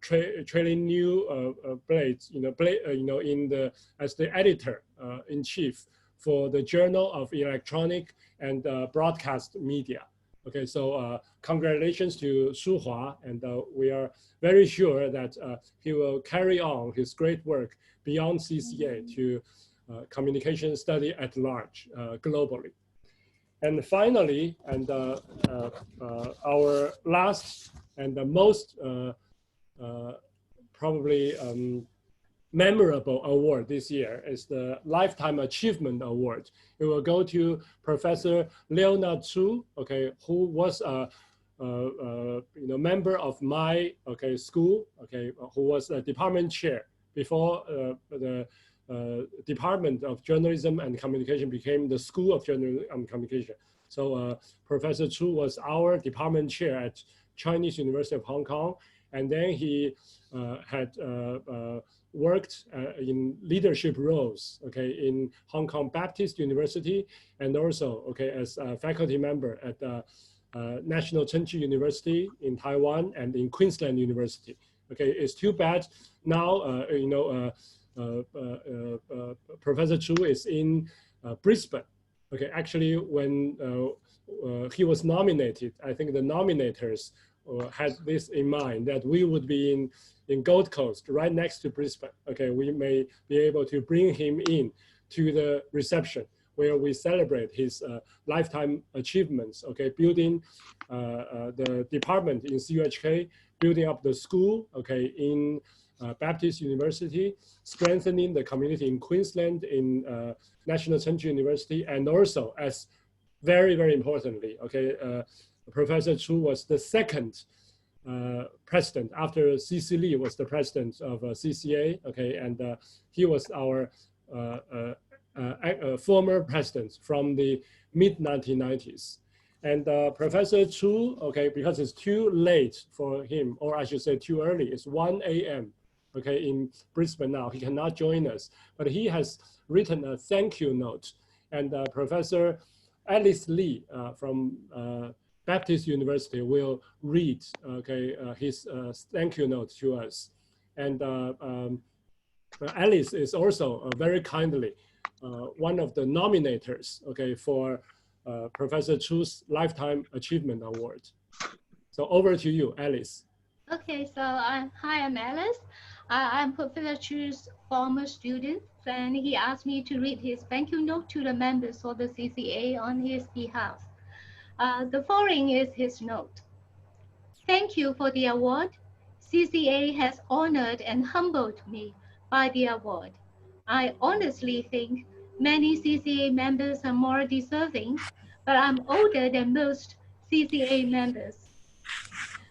training new blades, as the editor in chief for the Journal of Electronic and Broadcast Media. Okay, so congratulations to Shu Hua, and we are very sure that he will carry on his great work beyond CCA to communication study at large, globally. And finally, and our last and the most probably memorable award this year is the Lifetime Achievement Award. It will go to Professor Leonard Chu, okay, who was a member of my school, okay, who was a department chair before the Department of Journalism and Communication became the School of Journalism and Communication. So Professor Chu was our department chair at Chinese University of Hong Kong, and then he had worked in leadership roles, okay, in Hong Kong Baptist University, and also, okay, as a faculty member at National Tsinghua University in Taiwan and in Queensland University. Okay, it's too bad now, Professor Chu is in Brisbane. Okay, actually, when he was nominated, I think the nominators had this in mind that we would be in Gold Coast, right next to Brisbane. Okay, we may be able to bring him in to the reception where we celebrate his lifetime achievements. Okay, building the department in CUHK, building up the school. Okay, in Baptist University, strengthening the community in Queensland, in National Tsinghua University, and also, as very, very importantly, okay, Professor Chu was the second president after C.C. Lee was the president of CCA, okay, and he was our former president from the mid-1990s. And Professor Chu, okay, because it's too late for him, or I should say too early, it's 1 a.m., okay, in Brisbane now, he cannot join us, but he has written a thank you note. And Professor Alice Lee from Baptist University will read, okay, his thank you note to us. And Alice is also very kindly one of the nominators, okay, for Professor Chu's Lifetime Achievement Award. So over to you, Alice. Okay, so hi, I'm Alice. I'm Professor Chu's former student, and he asked me to read his thank you note to the members of the CCA on his behalf. The following is his note. Thank you for the award. CCA has honored and humbled me by the award. I honestly think many CCA members are more deserving, but I'm older than most CCA members.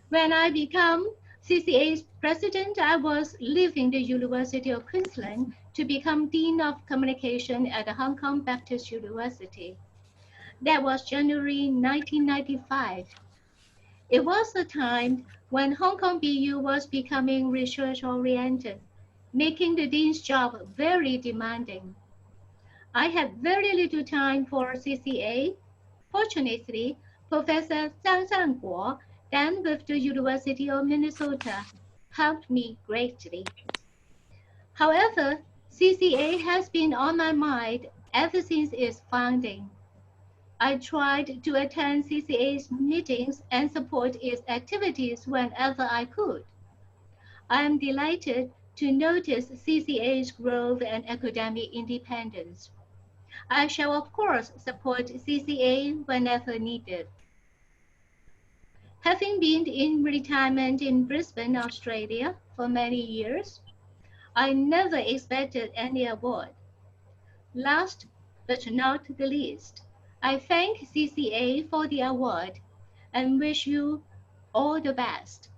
When I became CCA's president, I was leaving the University of Queensland to become Dean of Communication at the Hong Kong Baptist University. That was January 1995. It was a time when Hong Kong BU was becoming research-oriented, making the dean's job very demanding. I had very little time for CCA. Fortunately, Professor Zhang Zhangguo, then with the University of Minnesota, helped me greatly. However, CCA has been on my mind ever since its founding. I tried to attend CCA's meetings and support its activities whenever I could. I am delighted to notice CCA's growth and academic independence. I shall of course support CCA whenever needed. Having been in retirement in Brisbane, Australia for many years, I never expected any award. Last but not the least, I thank CCA for the award and wish you all the best.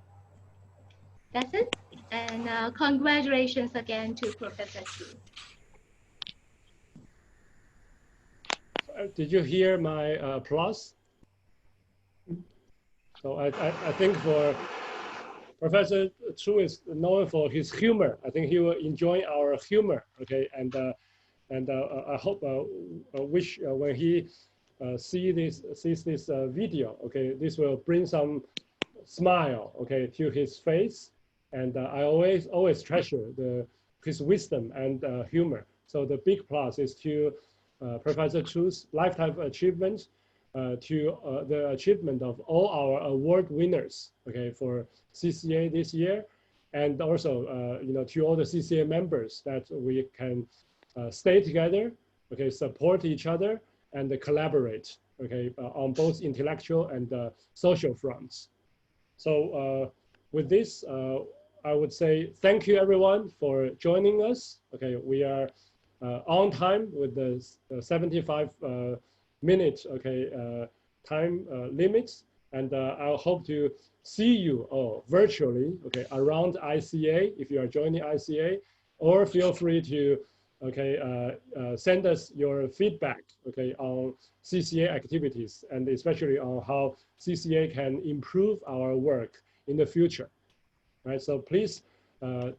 That's it. And congratulations again to Professor Chu. Did you hear my applause? So I think for Professor Chu is known for his humor. I think he will enjoy our humor. Okay, and I hope, wish when he sees this video, okay, this will bring some smile, okay, to his face. And I always treasure his wisdom and humor. So the big plus is to Professor Chu's lifetime achievement, to the achievement of all our award winners, okay, for CCA this year, and also you know, to all the CCA members that we can stay together, okay, support each other, and collaborate, okay, on both intellectual and social fronts. So with this, I would say thank you everyone for joining us. Okay, we are on time with the 75 minutes, okay, time limits, and I hope to see you all virtually, okay, around ICA if you are joining ICA, or feel free to, okay, send us your feedback, okay, on CCA activities, and especially on how CCA can improve our work in the future, right? So please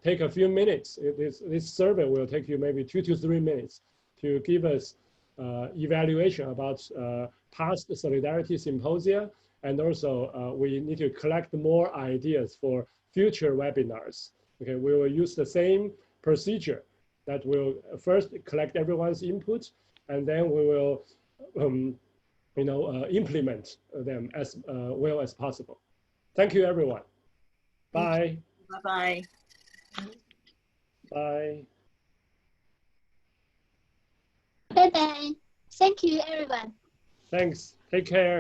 take a few minutes. This survey will take you maybe 2 to 3 minutes to give us evaluation about past Solidarity Symposia, and also we need to collect more ideas for future webinars. Okay, we will use the same procedure that will first collect everyone's input, and then we will you know, implement them as well as possible. Thank you, everyone. Bye. Bye-bye. Bye. Bye-bye. Thank you, everyone. Thanks. Take care.